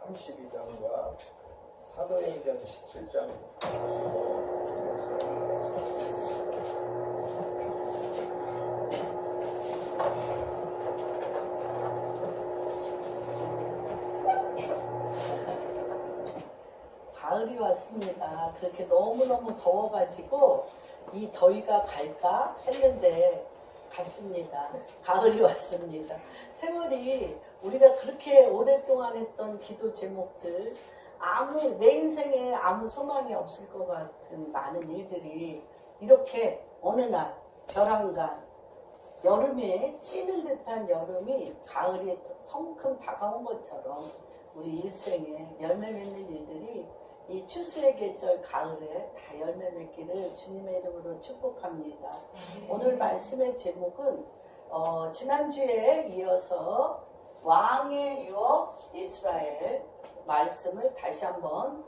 32장과 사도행전 17장 가을이 왔습니다. 그렇게 너무너무 더워가지고 이 더위가 갈까 했는데 갔습니다. 가을이 왔습니다. 세월이 우리가 그렇게 오랫동안 했던 기도 제목들 내 인생에 아무 소망이 없을 것 같은 많은 일들이 이렇게 어느 날 벼랑간 여름에 찌는 듯한 여름이 가을이 성큼 다가온 것처럼 우리 일생에 열매 맺는 일들이 이 추수의 계절 가을에 다 열매 맺기를 주님의 이름으로 축복합니다. 오늘 말씀의 제목은 지난주에 이어서 왕의 유업 이스라엘 말씀을 다시 한번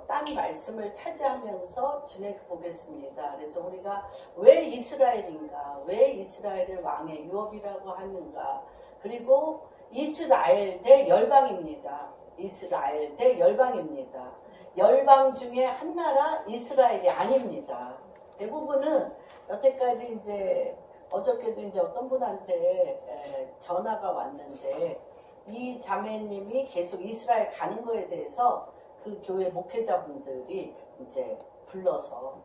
딴 말씀을 차지하면서 지내 보겠습니다. 그래서 우리가 왜 이스라엘인가, 왜 이스라엘을 왕의 유업이라고 하는가, 그리고 이스라엘 대 열방입니다. 이스라엘 대 열방입니다. 열방 중에 한 나라 이스라엘이 아닙니다. 대부분은 여태까지 이제 어저께도 이제 어떤 분한테 전화가 왔는데 이 자매님이 계속 이스라엘 가는 거에 대해서 그 교회 목회자분들이 이제 불러서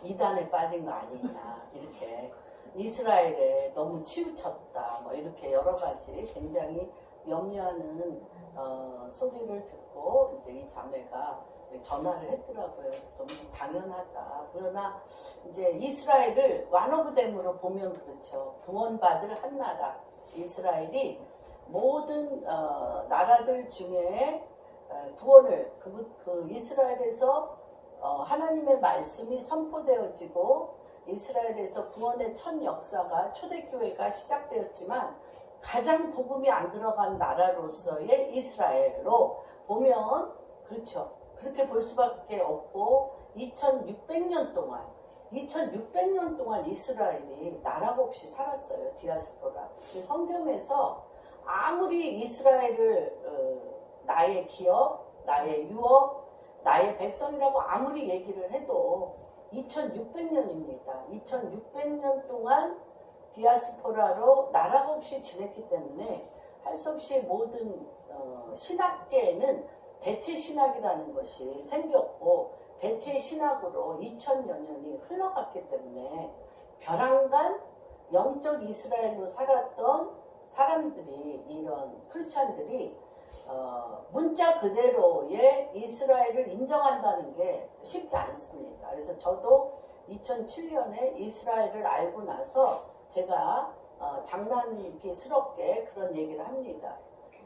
이단에 빠진 거 아니냐, 이렇게 이스라엘에 너무 치우쳤다, 뭐 이렇게 여러 가지 굉장히 염려하는 소리를 듣고 이제 이 자매가 전화를 했더라고요. 너무 당연하다. 그러나 이제 이스라엘을 완오브댐으로 보면 그렇죠. 구원받을 한 나라 이스라엘이 모든 나라들 중에 구원을 그 이스라엘에서 하나님의 말씀이 선포되어지고 이스라엘에서 구원의 첫 역사가 초대교회가 시작되었지만 가장 복음이 안 들어간 나라로서의 이스라엘로 보면 그렇죠. 그렇게 볼 수밖에 없고 2600년 동안 이스라엘이 나라가 없이 살았어요. 디아스포라. 성경에서 아무리 이스라엘을 나의 기업, 나의 유업, 나의 백성이라고 아무리 얘기를 해도 2600년입니다. 2600년 동안 디아스포라로 나라가 없이 지냈기 때문에 할 수 없이 모든 신학계에는 대체 신학이라는 것이 생겼고 대체 신학으로 2000여 년이 흘러갔기 때문에 벼랑간 영적 이스라엘로 살았던 사람들이, 이런 크리스찬들이 문자 그대로의 이스라엘을 인정한다는 게 쉽지 않습니다. 그래서 저도 2007년에 이스라엘을 알고 나서 제가 장난스럽게 그런 얘기를 합니다.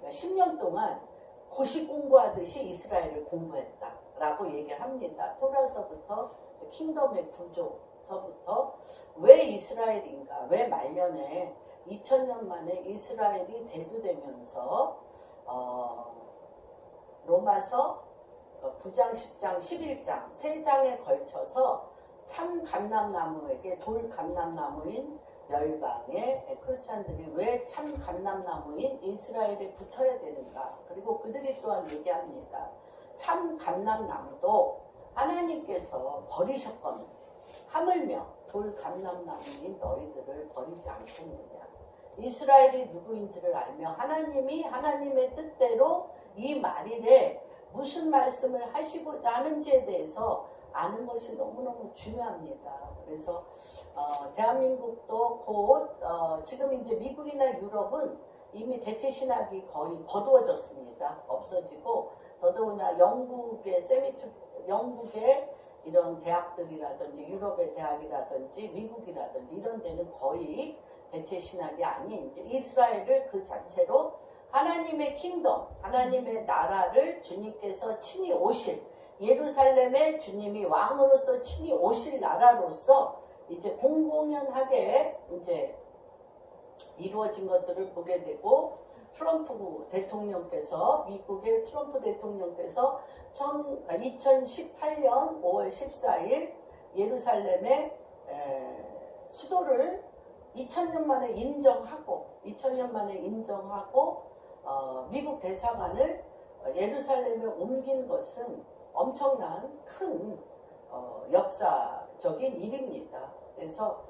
10년 동안 고시 공부하듯이 이스라엘을 공부했다라고 얘기를 합니다. 토라서부터 킹덤의 구조서부터 왜 이스라엘인가, 왜 말년에 2000년 만에 이스라엘이 대두되면서 로마서 9장, 10장, 11장 3장에 걸쳐서 참 감람나무에게 돌 감람나무인 열방의 크리스찬들이 왜 참 감람나무인 이스라엘에 붙어야 되는가. 그리고 그들이 또한 얘기합니다. 참 감람나무도 하나님께서 버리셨거든. 하물며 돌 감람나무인 너희들을 버리지 않겠느냐. 이스라엘이 누구인지를 알며 하나님이 하나님의 뜻대로 이 말일에 무슨 말씀을 하시고자 하는지에 대해서 아는 것이 너무너무 중요합니다. 그래서 대한민국도 곧 지금 이제 미국이나 유럽은 이미 대체 신학이 거의 거두어졌습니다. 없어지고 더더구나 영국의 이런 대학들이라든지 유럽의 대학이라든지 미국이라든지 이런 데는 거의 대체 신학이 아닌 이제 이스라엘을 그 자체로 하나님의 킹덤, 하나님의 나라를 주님께서 친히 오실, 예루살렘에 주님이 왕으로서 친히 오실 나라로서 이제 공공연하게 이제 이루어진 것들을 보게 되고, 트럼프 대통령께서, 미국의 트럼프 대통령께서 2018년 5월 14일 예루살렘의 수도를 2000년 만에 인정하고 미국 대사관을 예루살렘에 옮긴 것은 엄청난 큰 역사적인 일입니다. 그래서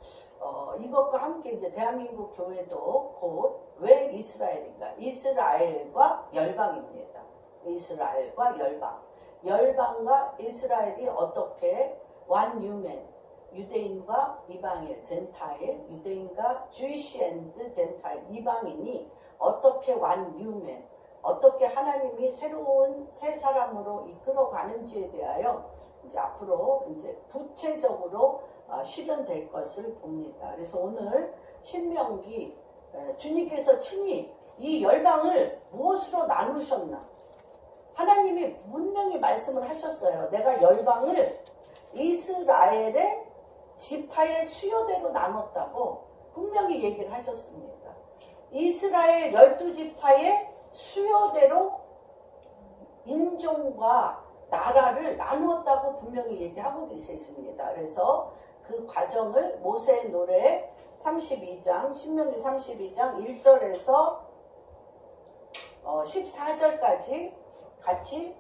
이것과 함께 이제 대한민국 교회도 곧 왜 이스라엘인가? 이스라엘과 열방입니다. 이스라엘과 열방. 열방과 이스라엘이 어떻게 one human, 유대인과 이방인, 젠타일, 유대인과 주이시 앤드 젠타일, 이방인이 어떻게 one human, 어떻게 하나님이 새로운 새 사람으로 이끌어가는지에 대하여 이제 앞으로 이제 구체적으로 실현될 것을 봅니다. 그래서 오늘 신명기 주님께서 친히 이 열방을 무엇으로 나누셨나? 하나님이 분명히 말씀을 하셨어요. 내가 열방을 이스라엘의 지파의 수요대로 나눴다고 분명히 얘기를 하셨습니다. 이스라엘 12지파의 수요대로 인종과 나라를 나누었다고 분명히 얘기하고 계십니다. 그래서 그 과정을 모세의 노래 32장, 신명기 32장 1절에서 14절까지 같이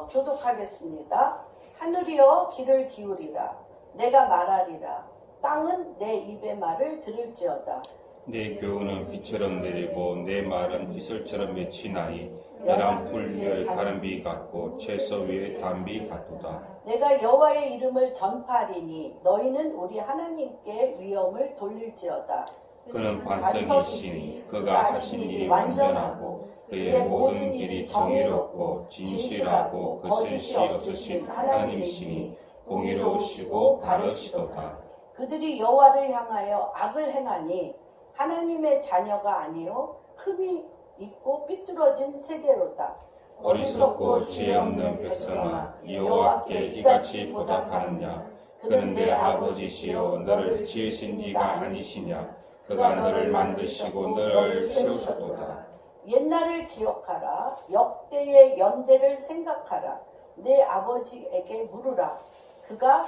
교독하겠습니다. 하늘이여 귀를 기울이라. 내가 말하리라. 땅은 내 입의 말을 들을지어다. 내 교훈은 비처럼 내리고 내 말은 이슬처럼 맺히나니 열한 불열 가른비 같고 채소 위에 담비 같도다. 내가 여호와의 이름을 전파하리니 너희는 우리 하나님께 위엄을 돌릴지어다. 그는 반석이시니 그가 하신 일이 완전하고 그의 모든 길이 정의롭고 진실하고 거짓이 없으신 하나님이시니 공의로우시고 바르시도다. 그들이 여호와를 향하여 악을 행하니 하나님의 자녀가 아니요 흠이 있고 삐뚤어진 세대로다. 어리석고 지혜 없는 백성아 여호와께 이같이 보답하느냐. 그는 내 아버지시요 너를 지으신 이가 아니시냐. 그가 너를 만드시고 너를 세우셨도다. 옛날을 기억하라. 역대의 연대를 생각하라. 내 아버지에게 물으라. 그가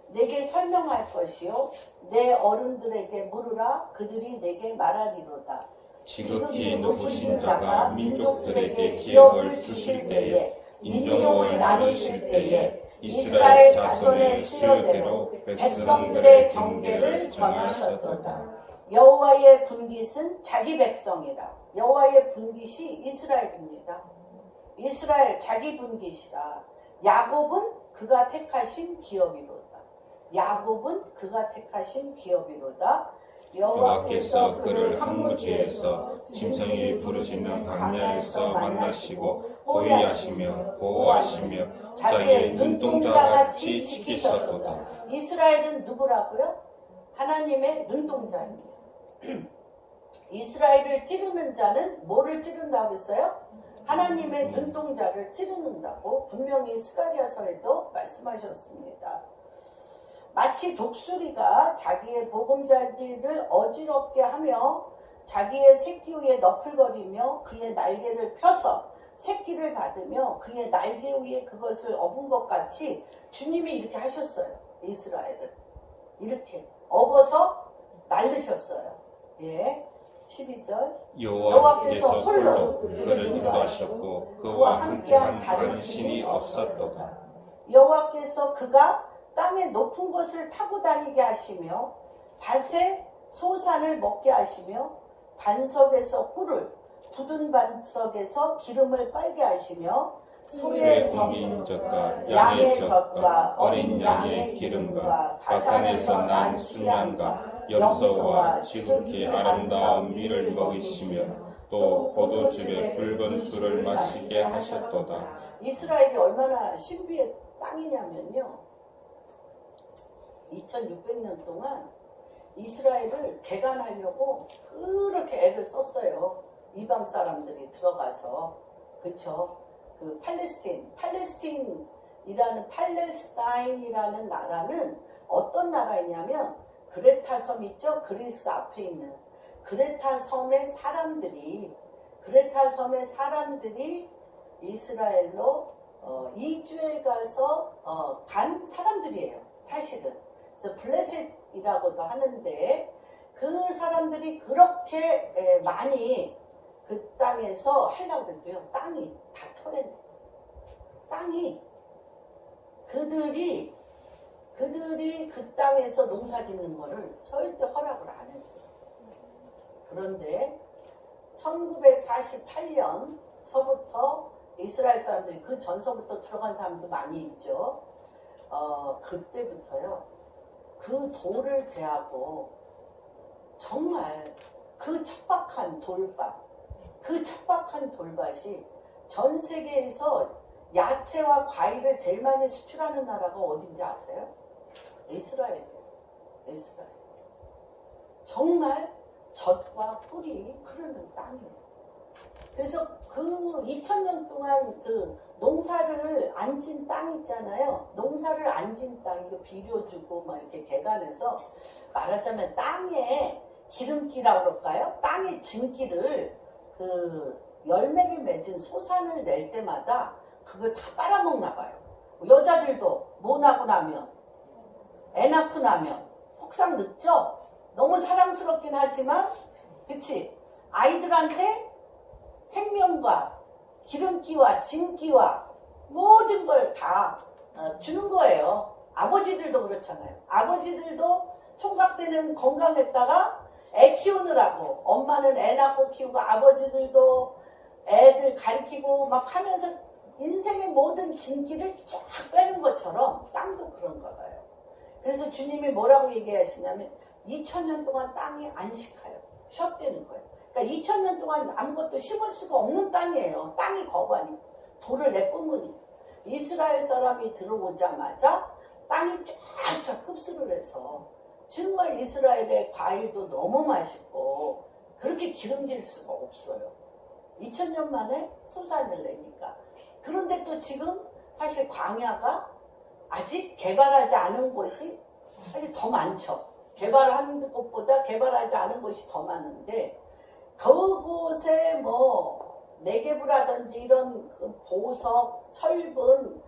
내게 설명할 것이요 내 어른들에게 물으라. 그들이 내게 말하리로다. 지극히 높으신 자가 민족들에게 기업을 주실 때에 인종을 나누실 때에 이스라엘 자손의 수요대로 백성들의 경계를 정하셨도다. 여호와의 분깃은 자기 백성이라. 여호와의 분깃이 이스라엘입니다. 이스라엘 자기 분깃이라. 야곱은 그가 택하신 기업이로다. 야곱은 그가 택하신 기업이로다. 여호와께서 그를 항무지에서 짐승이 부르짖는 강야에서 만나시고 호위하시며 보호하시며 자기의 눈동자같이 지키셨도다. 이스라엘은 누구라고요? 하나님의 눈동자입니다. 이스라엘을 찌르는 자는 뭐를 찌른다고 했어요? 하나님의 눈동자를 찌르는다고 분명히 스가랴서에도 말씀하셨습니다. 마치 독수리가 자기의 보금자리를 어지럽게 하며 자기의 새끼 위에 너풀거리며 그의 날개를 펴서 새끼를 받으며 그의 날개 위에 그것을 업은 것 같이 주님이 이렇게 하셨어요. 이스라엘을 이렇게 업어서 날르셨어요. 예, 12절 여호와께서 홀로 그를 인도하셨고 그와 함께한 다른 신이 없었도다. 여호와께서 그가 땅의 높은 곳을 타고 다니게 하시며 밭에 소산을 먹게 하시며 반석에서 꿀을 굳은 반석에서 기름을 빨게 하시며 소의 공기인 젖과 양의 젖과 어린 양의 기름과 바산에서 난 순양과 염소와 지극히 아름다운 밀을 먹이시며 또 포도즙의 붉은 술을 마시게 하셨도다. 이스라엘이 얼마나 신비의 땅이냐면요, 2600년 동안 이스라엘을 개간하려고 그렇게 애를 썼어요. 이방 사람들이 들어가서. 그쵸? 그 팔레스타인이라는 나라는 어떤 나라이냐면 그레타 섬 있죠? 그리스 앞에 있는 그레타 섬의 사람들이 이스라엘로 이주해 가서 간 사람들이에요. 사실은. 그래서 블레셋이라고도 하는데 그 사람들이 그렇게 많이 그 땅에서 하려고 그랬고요. 땅이 다 토해내. 땅이 그들이 그 땅에서 농사 짓는 거를 절대 허락을 안 했어요. 그런데 1948년서부터 이스라엘 사람들이 그 전서부터 들어간 사람도 많이 있죠. 그때부터요. 그 돌을 제하고 정말 그 척박한 돌밭이 전 세계에서 야채와 과일을 제일 많이 수출하는 나라가 어딘지 아세요? 이스라엘이에요. 이스라엘. 정말 젖과 꿀이 흐르는 땅이에요. 그래서 그 2000년 동안 그 농사를 안 진 땅 있잖아요. 농사를 안 진 땅, 이거 비료 주고 막 이렇게 개간해서 말하자면 땅에 기름기라고 그럴까요? 땅에 진기를 그 열매를 맺은 소산을 낼 때마다 그걸 다 빨아먹나 봐요. 여자들도 뭐 나고 나면, 애 낳고 나면 혹상 늙죠? 너무 사랑스럽긴 하지만, 그치? 아이들한테 생명과 기름기와 진기와 모든 걸 다 주는 거예요. 아버지들도 그렇잖아요. 아버지들도 총각 때는 건강했다가 애 키우느라고, 엄마는 애 낳고 키우고 아버지들도 애들 가르치고 막 하면서 인생의 모든 진기를 쫙 빼는 것처럼 땅도 그런가 봐요. 그래서 주님이 뭐라고 얘기하시냐면 2000년 동안 땅이 안식하여 쉬었다는 거예요. 그러니까 2000년 동안 아무것도 심을 수가 없는 땅이에요. 땅이 거반이 돌을 내뿜으니 이스라엘 사람이 들어오자마자 땅이 쫙쫙 흡수를 해서 정말 이스라엘의 과일도 너무 맛있고 그렇게 기름질 수가 없어요. 2000년 만에 소산을 내니까. 그런데 또 지금 사실 광야가 아직 개발하지 않은 곳이 사실 더 많죠. 개발한 곳보다 개발하지 않은 곳이 더 많은데 그곳에 뭐 네게브라든지 이런 그 보석, 철분,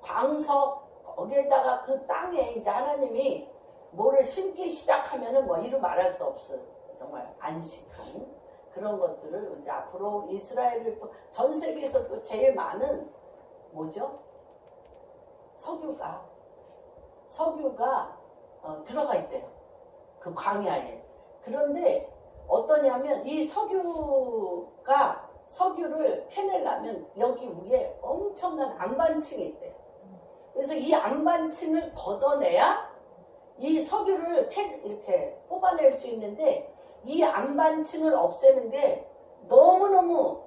광석 거기에다가 그 땅에 이제 하나님이 뭐를 심기 시작하면은 뭐 이루 말할 수 없어요. 정말 안식한 그런 것들을 이제 앞으로 이스라엘을 또 전 세계에서 또 제일 많은 뭐죠? 석유가 들어가 있대요. 그 광야에. 그런데 어떠냐면 이 석유를 캐내려면 여기 위에 엄청난 안반층이 있대요. 그래서 이 안반층을 걷어내야 이 석유를 이렇게 뽑아낼 수 있는데 이 안반층을 없애는 게 너무너무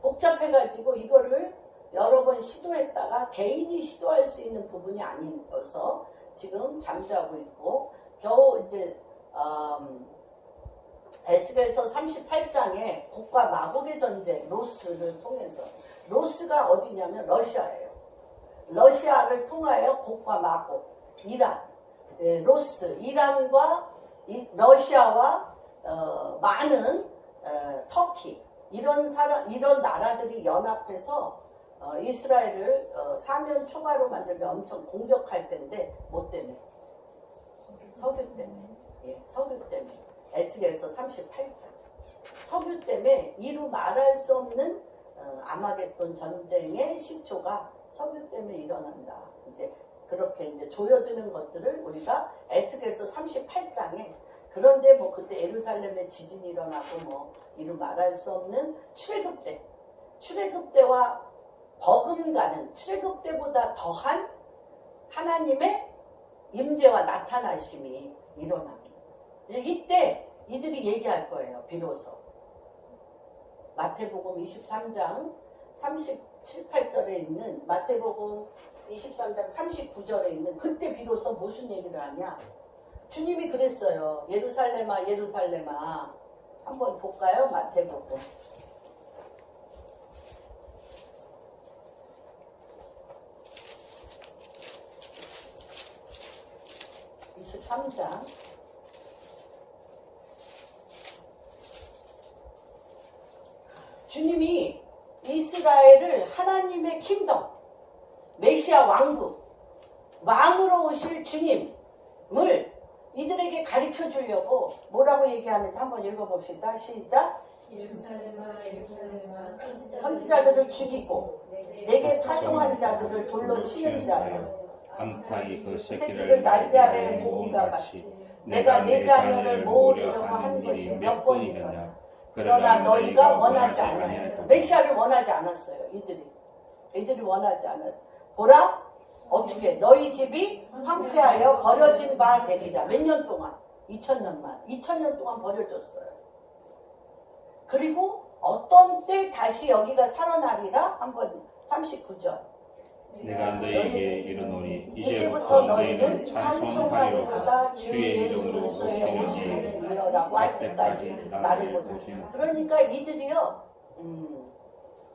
복잡해가지고 이거를 여러 번 시도했다가 개인이 시도할 수 있는 부분이 아니어서 지금 잠자고 있고 겨우 이제 에스겔서 38장에 곡과 마곡의 전쟁 로스를 통해서 로스가 어디냐면 러시아예요. 러시아를 통하여 곡과 마곡 이란 로스 이란과 러시아와 많은 터키 이런 나라들이 연합해서 이스라엘을 사면 초과로 만들면 엄청 공격할 텐데 뭐 때문에? 석유 때문에. 예, 석유 때문에. 에스겔서 38장. 석유 때문에 이루 말할 수 없는 아마겟돈 전쟁의 시초가 석유 때문에 일어난다. 이제 그렇게 이제 조여드는 것들을 우리가 에스겔서 38장에 그런데 뭐 그때 예루살렘에 지진이 일어나고 뭐 이루 말할 수 없는 출애굽 때와 버금가는 출애굽 때보다 더한 하나님의 임재와 나타나심이 일어납니다. 이때 이들이 얘기할 거예요. 비로소 마태복음 23장 37, 8절에 있는 마태복음 23장 39절에 있는 그때 비로소 무슨 얘기를 하냐. 주님이 그랬어요. 예루살렘아 예루살렘아. 한번 볼까요? 마태복음 23장 주님이 이스라엘을 하나님의 킹덤 메시아 왕으로 오실 주님을 이들에게 가르쳐 주려고 뭐라고 얘기하는지 한번 읽어봅시다. 시작. 선지자들을 죽이고 내게 파송한 자들을 돌로 치는 자들 암탉이 그 새끼를 새끼를 날개 아래 날개 모음과 같이 같이 내가 내 자녀를 모으려고 하는 것이 몇 번이더냐. 그러나 너희가 원하지 아니하였다. 메시아를 원하지 않았어요. 이들이 원하지 않았어요. 보라 어떻게 너희 집이 황폐하여 버려진 바 되리라. 몇 년 동안? 2000년 동안 버려졌어요. 그리고 어떤 때 다시 여기가 살아나리라. 한번 39절. 내가 너희에게 이르노니 이제부터 이제부터 너희는 찬송하리로다. 주의 이름으로 오시는 이라고 할 때까지 나를 못 보시는. 그러니까 이들이요,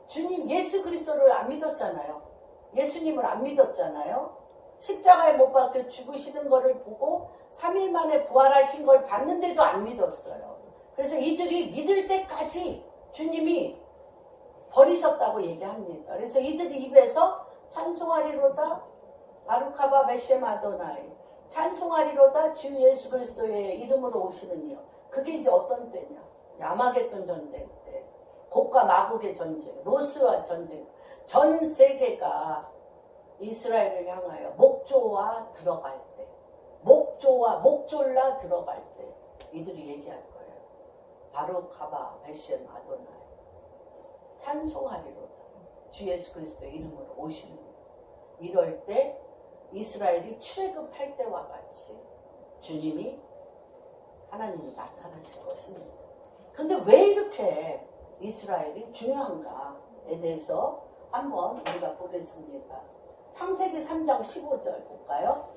주님 예수 그리스도를 안 믿었잖아요. 예수님을 안 믿었잖아요. 십자가에 못 박혀 죽으시는 것을 보고 3일 만에 부활하신 걸 봤는데도 안 믿었어요. 그래서 이들이 믿을 때까지 주님이 버리셨다고 얘기합니다. 그래서 이들이 입에서 찬송하리로다 바루카바 메셈 아도나이 찬송하리로다 주 예수 그리스도의 이름으로 오시는 이요. 그게 이제 어떤 때냐? 야마겟돈 전쟁 때, 곡과 마곡의 전쟁, 로스와 전쟁, 전 세계가 이스라엘을 향하여 목조와 들어갈 때, 목졸라 들어갈 때 이들이 얘기할 거예요. 바루카바 메셈 아도나이 찬송하리로다 주 예수 그리스도의 이름으로 오시는 거예요. 이럴 때 이스라엘이 출애굽할 때와 같이 주님이 하나님이 나타나실 것입니다. 근데 왜 이렇게 이스라엘이 중요한가에 대해서 한번 우리가 보겠습니다. 창세기 3장 15절 볼까요?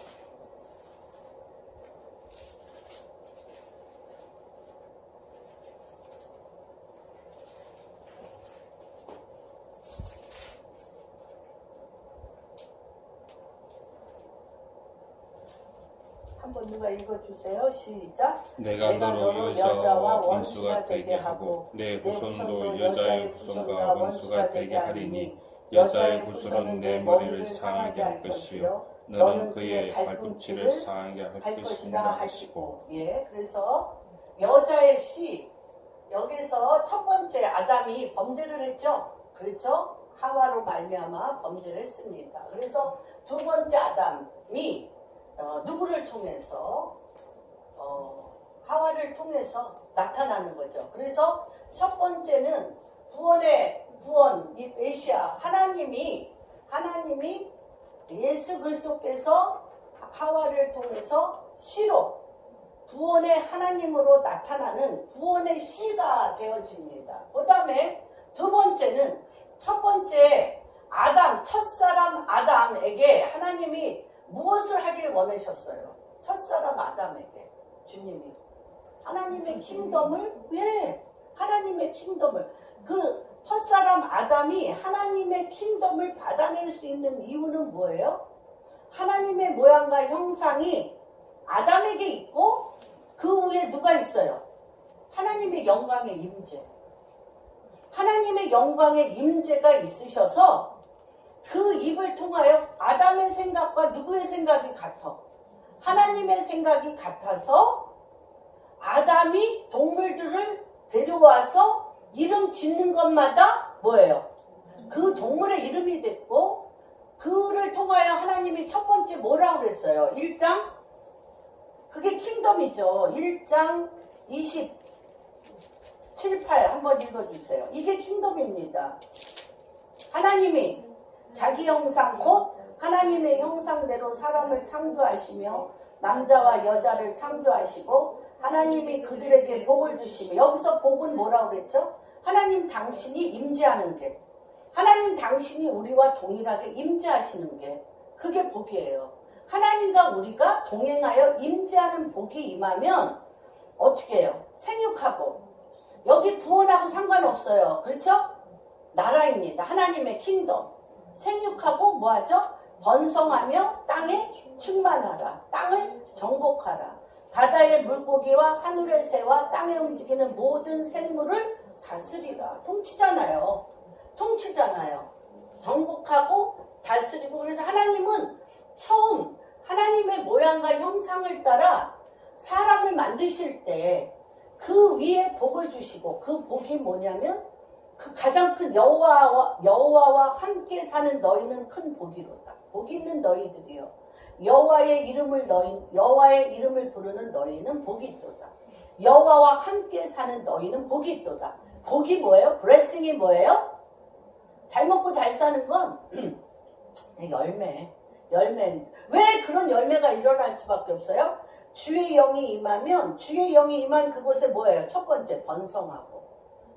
한번 누가 읽어주세요. 시작. 내가 너로 여자와 원수가 되게 하고 내 후손도 여자의 후손과 원수가 되게 하리니 여자의 후손은 내 머리를 상하게 할 것이요 너는 그의 발꿈치를 상하게 할 것이니라 하시고. 예, 그래서 여자의 씨 여기서 첫 번째 아담이 범죄를 했죠. 그렇죠? 하와로 말미암아 범죄를 했습니다. 그래서 두 번째 아담이 누구를 통해서 하와를 통해서 나타나는 거죠. 그래서 첫 번째는 구원 이 메시아 하나님이 예수 그리스도께서 하와를 통해서 씨로 구원의 하나님으로 나타나는 구원의 씨가 되어집니다. 그 다음에 두 번째는 첫 번째 아담 첫사람 아담에게 하나님이 무엇을 하길 원하셨어요? 첫사람 아담에게 주님이 하나님의 킹덤을 하나님의 킹덤을 그 첫사람 아담이 하나님의 킹덤을 받아낼 수 있는 이유는 뭐예요? 하나님의 모양과 형상이 아담에게 있고 그 위에 누가 있어요? 하나님의 영광의 임재. 하나님의 영광의 임재가 있으셔서 그 입을 통하여 아담의 생각과 누구의 생각이 같아? 하나님의 생각이 같아서 아담이 동물들을 데려와서 이름 짓는 것마다 뭐예요? 그 동물의 이름이 됐고 그를 통하여 하나님이 첫 번째 뭐라고 그랬어요? 1장 그게 킹덤이죠. 1장 27, 8 한번 읽어주세요. 이게 킹덤입니다. 하나님이 자기 형상 곧 하나님의 형상대로 사람을 창조하시며 남자와 여자를 창조하시고 하나님이 그들에게 복을 주시며 여기서 복은 뭐라고 그랬죠? 하나님 당신이 임재하는 게 하나님 당신이 우리와 동일하게 임재하시는 게 그게 복이에요. 하나님과 우리가 동행하여 임재하는 복이 임하면 어떻게 해요? 생육하고 여기 구원하고 상관없어요. 그렇죠? 나라입니다. 하나님의 킹덤 생육하고 뭐하죠? 번성하며 땅에 충만하라. 땅을 정복하라. 바다의 물고기와 하늘의 새와 땅에 움직이는 모든 생물을 다스리라. 통치잖아요. 정복하고 다스리고 그래서 하나님은 처음 하나님의 모양과 형상을 따라 사람을 만드실 때 그 위에 복을 주시고 그 복이 뭐냐면 그 가장 큰 여호와와 함께 사는 너희는 큰 복이로다. 복 있는 너희들이요. 여호와의 이름을 부르는 너희는 복이 있도다. 여호와와 함께 사는 너희는 복이 있도다. 복이 뭐예요? 블레싱이 뭐예요? 잘 먹고 잘 사는 건 열매. 왜 그런 열매가 일어날 수밖에 없어요? 주의 영이 임하면 주의 영이 임한 그곳에 뭐예요? 첫 번째 번성하고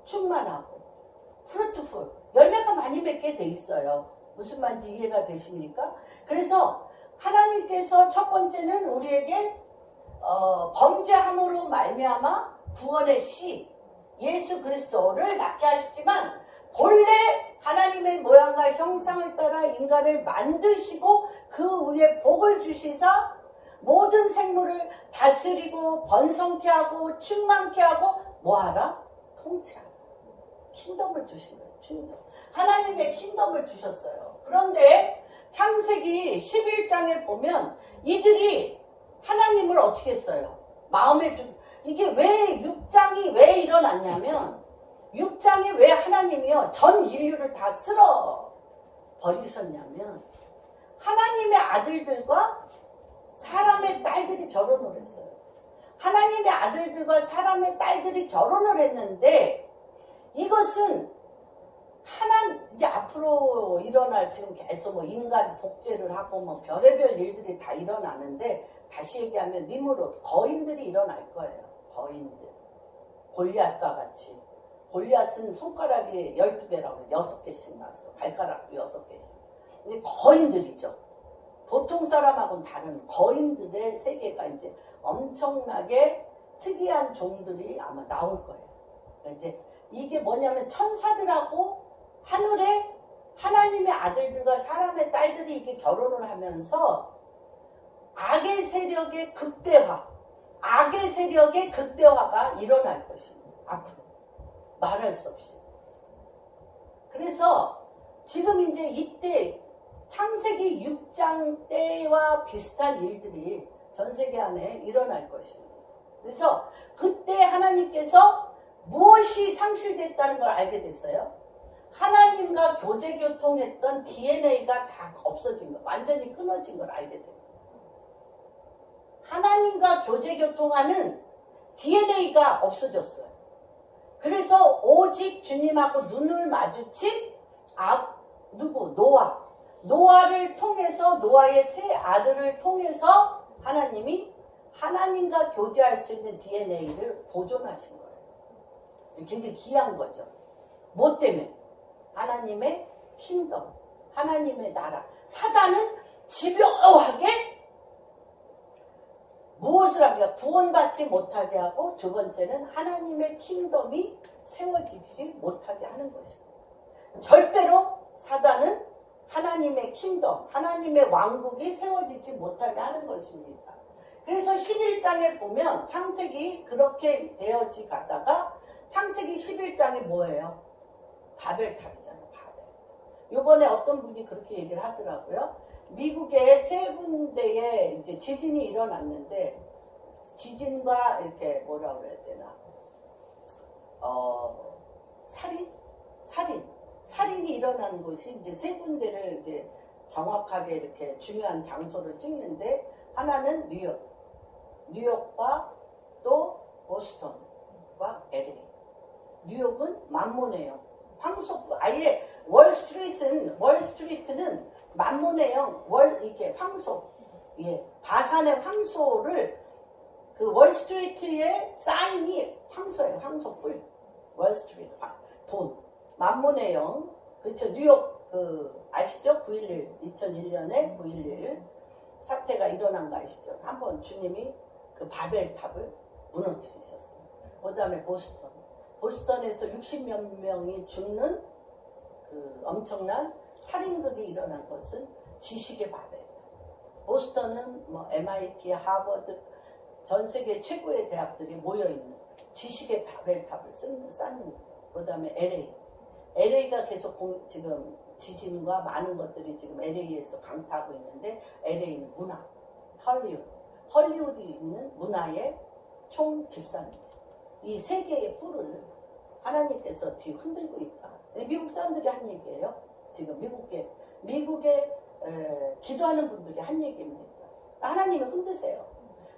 충만하고 fruitful 열매가 많이 맺게 돼 있어요. 무슨 말인지 이해가 되십니까? 그래서 하나님께서 첫 번째는 우리에게 범죄함으로 말미암아 구원의 씨 예수 그리스도를 낳게 하시지만 본래 하나님의 모양과 형상을 따라 인간을 만드시고 그 위에 복을 주시사 모든 생물을 다스리고 번성케 하고 충만케 하고 뭐하라? 통치하라. 킹덤을 주신 거예요. 킹덤. 하나님의 킹덤을 주셨어요. 그런데 창세기 11장에 보면 이들이 하나님을 어떻게 했어요? 이게 왜 6장이 왜 일어났냐면 6장에 왜 하나님이요 전 인류를 다 쓸어 버리셨냐면 하나님의 아들들과 사람의 딸들이 결혼을 했어요. 하나님의 아들들과 사람의 딸들이 결혼을 했는데 이것은 이제 앞으로 일어날 지금 계속 뭐 인간 복제를 하고 뭐 별의별 일들이 다 일어나는데 다시 얘기하면 니무롯 거인들이 일어날 거예요. 거인들. 골리앗과 같이. 골리앗은 손가락이 12개라고 6개씩 났어. 발가락도 6개씩. 근데 거인들이죠. 보통 사람하고는 다른 거인들의 세계가 이제 엄청나게 특이한 종들이 아마 나올 거예요. 이제 이게 뭐냐면 천사들하고 하늘에 하나님의 아들들과 사람의 딸들이 이게 결혼을 하면서 악의 세력의 극대화가 일어날 것입니다. 앞으로. 말할 수 없이. 그래서 지금 이제 이때 창세기 6장 때와 비슷한 일들이 전 세계 안에 일어날 것입니다. 그래서 그때 하나님께서 무엇이 상실됐다는 걸 알게 됐어요. 하나님과 교제교통했던 DNA가 다 없어진 거, 완전히 끊어진 걸 알게 돼요. 하나님과 교제교통하는 DNA가 없어졌어요. 그래서 오직 주님하고 눈을 마주친 노아를 통해서 노아의 세 아들을 통해서 하나님이 하나님과 교제할 수 있는 DNA를 보존하신 거예요. 굉장히 귀한 거죠. 뭐 때문에? 하나님의 킹덤, 하나님의 나라. 사단은 집요하게 무엇을 하게 구원받지 못하게 하고 두 번째는 하나님의 킹덤이 세워지지 못하게 하는 것입니다. 절대로 사단은 하나님의 킹덤, 하나님의 왕국이 세워지지 못하게 하는 것입니다. 그래서 11장에 보면 창세기 그렇게 되어지 가다가 창세기 11장에 뭐예요? 바벨탑이잖아요. 바벨. 요번에 어떤 분이 그렇게 얘기를 하더라고요. 미국에 세 군데에 이제 지진이 일어났는데 지진과 이렇게 뭐라 그래야 되나? 살인이 일어난 곳이 이제 세 군데를 이제 정확하게 이렇게 중요한 장소를 찍는데 하나는 뉴욕과 또 보스턴과 LA. 뉴욕은 만문의 영. 아예 월스트리트는 만문의 영, 이렇게 황소. 예. 바산의 황소를 그 월스트리트의 사인이 황소예요. 황소뿔. 월스트리트. 돈. 만문의 영. 그렇죠. 뉴욕 아시죠? 9.11 2001년에 9.11 사태가 일어난 거 아시죠? 한번 주님이 그 바벨탑을 무너뜨리셨어요. 그 다음에 보스턴에서 60몇 명이 죽는 그 엄청난 살인극이 일어난 것은 지식의 바벨탑. 보스턴은 뭐 MIT, 하버드 전 세계 최고의 대학들이 모여있는 지식의 바벨탑을 쌓는 거예요. 그 다음에 LA가 계속 지금 지진과 많은 것들이 지금 LA에서 강타하고 있는데 LA는 문화, 헐리우드 있는 문화의 총집산이죠. 이 세계의 뿔을 하나님께서 뒤 흔들고 있다. 미국 사람들이 한 얘기예요. 지금 미국에 기도하는 분들이 한 얘기입니다. 하나님을 흔드세요.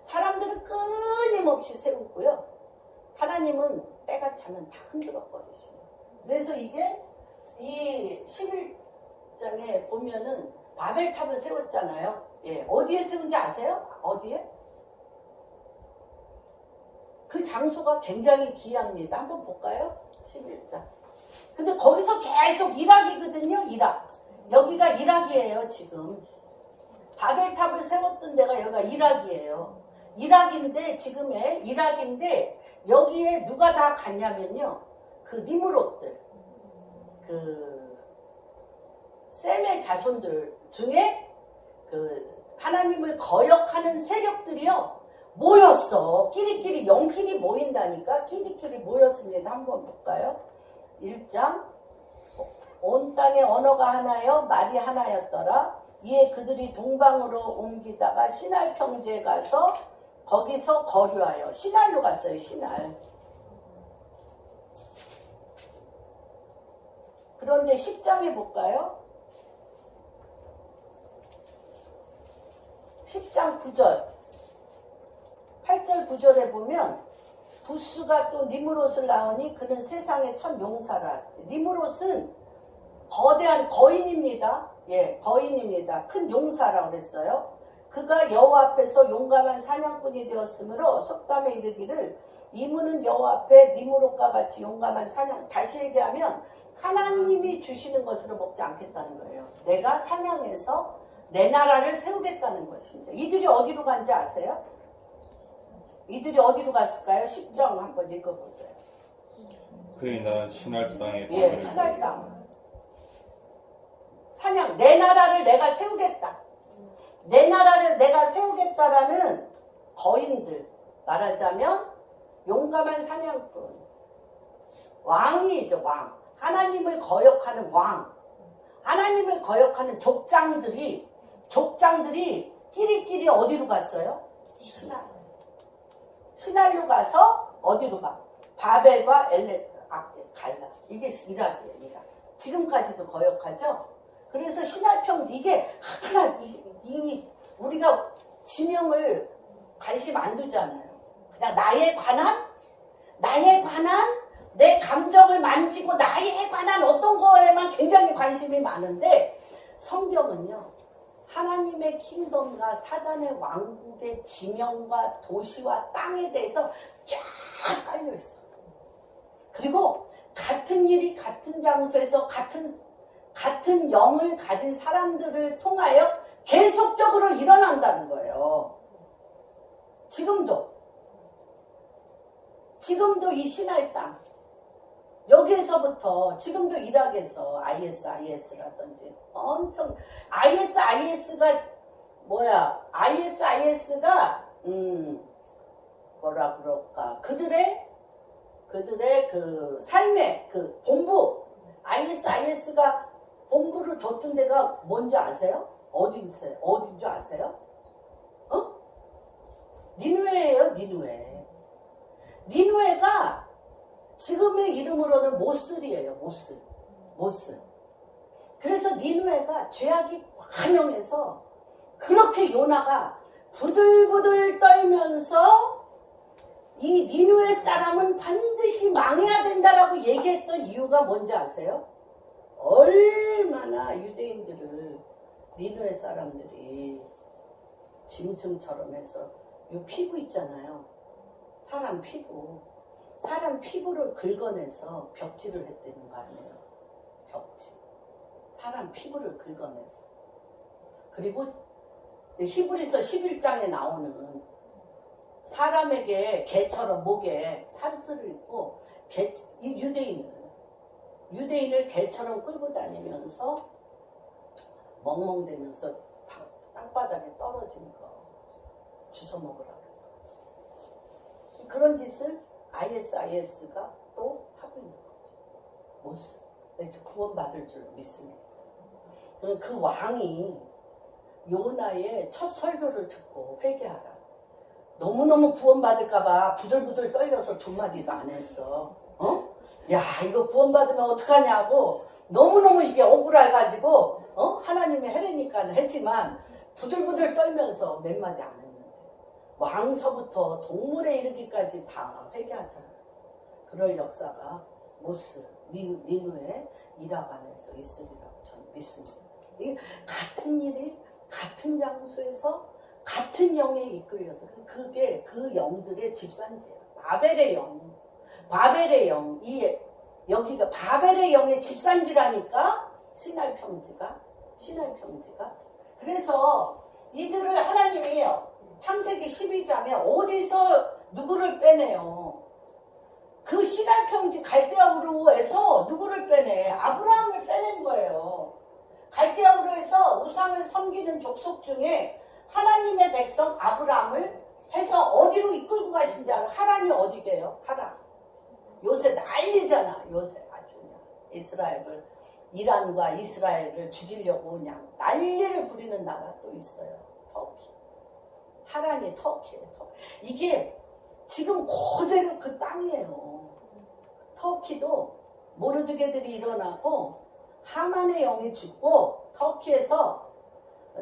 사람들은 끊임없이 세우고요. 하나님은 때가 차면 다 흔들어버리시고. 그래서 이게 이 11장에 보면은 바벨탑을 세웠잖아요. 예, 어디에 세운지 아세요? 어디에? 그 장소가 굉장히 귀합니다. 한번 볼까요? 11장. 근데 거기서 계속 이락이거든요. 이락. 여기가 이락이에요. 지금. 바벨탑을 세웠던 데가 여기가 이락이에요. 이락인데 지금의 이락인데 여기에 누가 다 갔냐면요. 그 니므롯들. 그 셈의 자손들 중에 그 하나님을 거역하는 세력들이요. 모였어. 끼리끼리 영끼리 모인다니까. 끼리끼리 모였습니다. 한번 볼까요? 1장. 온 땅의 언어가 하나여 말이 하나였더라. 이에 그들이 동방으로 옮기다가 시날 평지에 가서 거기서 거류하여 시날로 갔어요. 시날. 그런데 10장에 볼까요? 10장 9절 8절 9절에 보면 부스가 또 니므롯을 낳으니 그는 세상의 첫 용사라. 니므롯은 거대한 거인입니다. 예, 거인입니다. 큰 용사라고 그랬어요. 그가 여호와 앞에서 용감한 사냥꾼이 되었으므로 속담에 이르기를 이무는 여호와 앞에 니므롯과 같이 용감한 사냥. 다시 얘기하면 하나님이 주시는 것으로 먹지 않겠다는 거예요. 내가 사냥해서 내 나라를 세우겠다는 것입니다. 이들이 어디로 간지 아세요? 이들이 어디로 갔을까요? 10장 한번 읽어보세요. 그의 나라는 시날 땅에 예, 시날 땅. 사냥, 내 나라를 내가 세우겠다. 내 나라를 내가 세우겠다라는 거인들. 말하자면 용감한 사냥꾼. 왕이죠, 왕. 하나님을 거역하는 왕. 하나님을 거역하는 족장들이 끼리끼리 어디로 갔어요? 시날. 시날로 가서 어디로 가? 바벨과 갈라. 이게 이락이에요, 이락. 지금까지도 거역하죠? 그래서 시날평지, 이게 하나, 우리가 지명을 관심 안 두잖아요. 그냥 나에 관한 내 감정을 만지고 나에 관한 어떤 거에만 굉장히 관심이 많은데 성경은요. 하나님의 킹덤과 사단의 왕국의 지명과 도시와 땅에 대해서 쫙 깔려있어. 그리고 같은 일이 같은 장소에서 같은 영을 가진 사람들을 통하여 계속적으로 일어난다는 거예요. 지금도 이 시날 땅 여기에서부터 지금도 이락에서 ISIS라든지 엄청 ISIS가 뭐라 그럴까 그들의 그 삶의 그 본부 ISIS가 본부를 줬던 데가 뭔지 아세요? 어딘지 아세요? 니누에예요. 니누에가 지금의 이름으로는 모슬이에요. 모슬. 그래서 니누에가 죄악이 환영해서 그렇게 요나가 부들부들 떨면서 이 니누에 사람은 반드시 망해야 된다라고 얘기했던 이유가 뭔지 아세요? 얼마나 유대인들을 니누에 사람들이 짐승처럼 해서 이 피부 있잖아요. 사람 피부를 긁어내서 벽지를 했다는 거 아니에요. 벽지. 사람 피부를 긁어내서. 그리고 히브리서 11장에 나오는 사람에게 개처럼 목에 살을 입고 유대인을 개처럼 끌고 다니면서 멍멍대면서 땅바닥에 떨어진 거 주워 먹으라고. 그런 짓을 ISIS가 또 하고 있는 거죠. 구원받을 줄 믿습니다. 그 왕이 요나의 첫 설교를 듣고 회개하라. 너무너무 구원받을까봐 부들부들 떨려서 두 마디도 안 했어. 야, 이거 구원받으면 어떡하냐고 너무너무 이게 억울해가지고 하나님이 해내니까 했지만 부들부들 떨면서 몇 마디 안 했는데 왕서부터 동물에 이르기까지 다 회개하잖아. 그럴 역사가 모스, 니누의 이락 안에서 있으리라고 저는 믿습니다. 이 같은 일이 같은 장소에서 같은 영에 이끌려서 그게 그 영들의 집산지야. 바벨의 영, 여기가 바벨의 영의 집산지라니까 시날 평지가. 그래서 이들을 하나님이 창세기 12장에 어디서 누구를 빼내요? 그 시날 평지 갈대아우르에서 누구를 빼내? 아브라함을 빼낸 거예요. 갈대아우르에서 우상을 섬기는 족속 중에 하나님의 백성 아브라함을 해서 어디로 이끌고 가신지 알아? 하란이 어디게요? 하란. 요새 난리잖아. 요새 아주 그냥 이스라엘을 이란과 이스라엘을 죽이려고 그냥 난리를 부리는 나라 또 있어요. 터키. 하란이 터키예요. 이게 지금 그대로 그 땅이에요. 터키도 모르드게들이 일어나고 하만의 영이 죽고 터키에서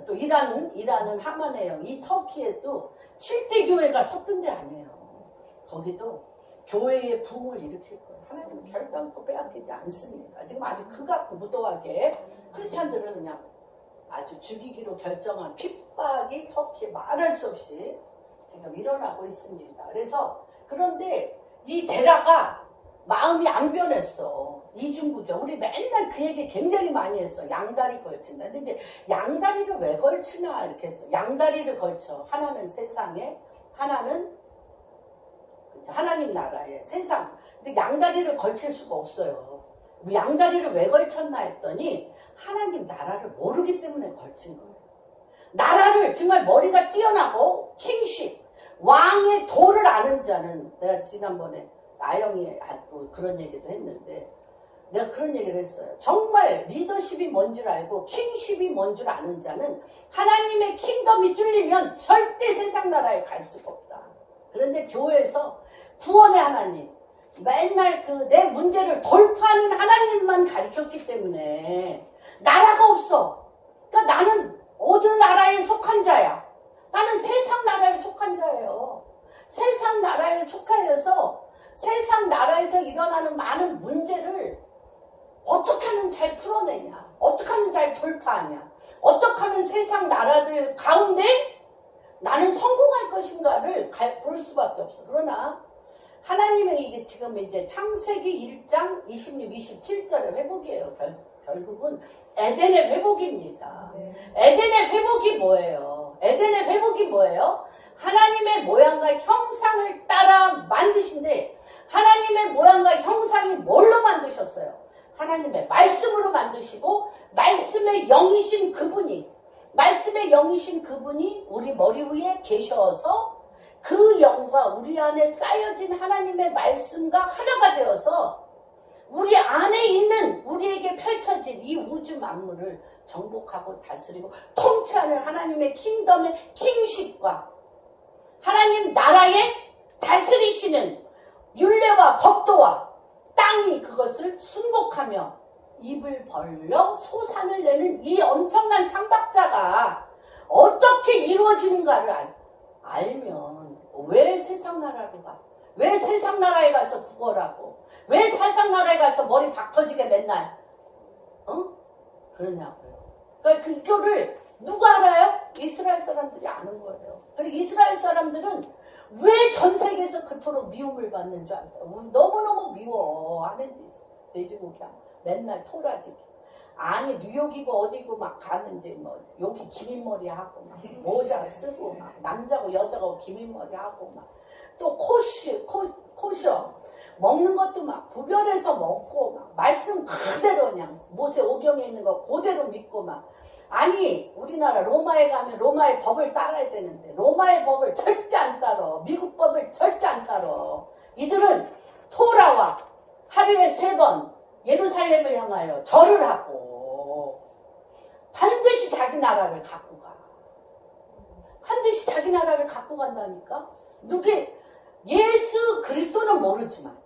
또 이란은 하만의 영, 이 터키에도 7대 교회가 섰던 데 아니에요. 거기도 교회의 붕을 일으킬 거예요. 하나님은 결단코 빼앗기지 않습니다. 지금 아주 극악무도하게 크리스찬들은 그냥 아주 죽이기로 결정한 핍박이 터키에 말할 수 없이 지금 일어나고 있습니다. 그래서 그런데 이 데라가 마음이 안 변했어. 이중구조. 우리 맨날 그 얘기 굉장히 많이 했어. 양다리 걸친다. 근데 이제 양다리를 왜 걸치나 이렇게 했어. 양다리를 걸쳐. 하나는 세상에, 하나는 하나님 나라에, 세상. 근데 양다리를 걸칠 수가 없어요. 양다리를 왜 걸쳤나 했더니 하나님 나라를 모르기 때문에 걸친 거예요. 나라를 정말 머리가 뛰어나고 킹십, 왕의 도를 아는 자는, 내가 지난번에 나영이 그런 얘기도 했는데 내가 그런 얘기를 했어요. 정말 리더십이 뭔 줄 알고 킹십이 뭔 줄 아는 자는 하나님의 킹덤이 뚫리면 절대 세상 나라에 갈 수가 없다. 그런데 교회에서 구원의 하나님, 맨날 내 문제를 돌파하는 하나님만 가르쳤기 때문에 나라가 없어. 그러니까 나는 어느 나라에 속한 자야. 나는 세상 나라에 속한 자예요. 세상 나라에 속하여서 세상 나라에서 일어나는 많은 문제를 어떻게 하면 잘 풀어내냐, 어떻게 하면 잘 돌파하냐, 어떻게 하면 세상 나라들 가운데 나는 성공할 것인가를 볼 수밖에 없어. 그러나 하나님의 이게 지금 이제 창세기 1장 26, 27절의 회복이에요. 결국은 에덴의 회복입니다. 에덴의 회복이 뭐예요? 에덴의 회복이 뭐예요? 하나님의 모양과 형상을 따라 만드신데 하나님의 모양과 형상이 뭘로 만드셨어요? 하나님의 말씀으로 만드시고 말씀의 영이신 그분이 우리 머리 위에 계셔서 그 영과 우리 안에 쌓여진 하나님의 말씀과 하나가 되어서 우리 안에 있는 우리에게 펼쳐진 이 우주 만물을 정복하고 다스리고 통치하는 하나님의 킹덤의 킹십과 하나님 나라에 다스리시는 율례와 법도와 땅이 그것을 순복하며 입을 벌려 소산을 내는 이 엄청난 삼박자가 어떻게 이루어지는가를 알면 왜 세상 나라로 가? 왜 세상 나라에 가서 구걸하고? 왜 세상 나라에 가서 머리 박 터지게 맨날 그러냐고요. 그러니까 그거를 누가 알아요? 이스라엘 사람들이 아는 거예요. 그리고 이스라엘 사람들은 왜 전 세계에서 그토록 미움을 받는 줄 아세요? 너무너무 미워 하는 짓. 돼지고기 맨날 토라지기. 아니 뉴욕이고 어디고 막 가는지 뭐 여기 기민머리 하고 막 모자 쓰고 막 남자고 여자고 기민머리 하고 막 또 코셔 먹는 것도 막 구별해서 먹고 막 말씀 그대로 그냥 모세 오경에 있는 거 그대로 믿고 막 아니 우리나라 로마에 가면 로마의 법을 따라야 되는데 로마의 법을 절대 안 따라. 미국 법을 절대 안 따라. 이들은 토라와 하루에 3번 예루살렘을 향하여 절을 하고 반드시 자기 나라를 갖고 가. 반드시 자기 나라를 갖고 간다니까. 예수 그리스도는 모르지만,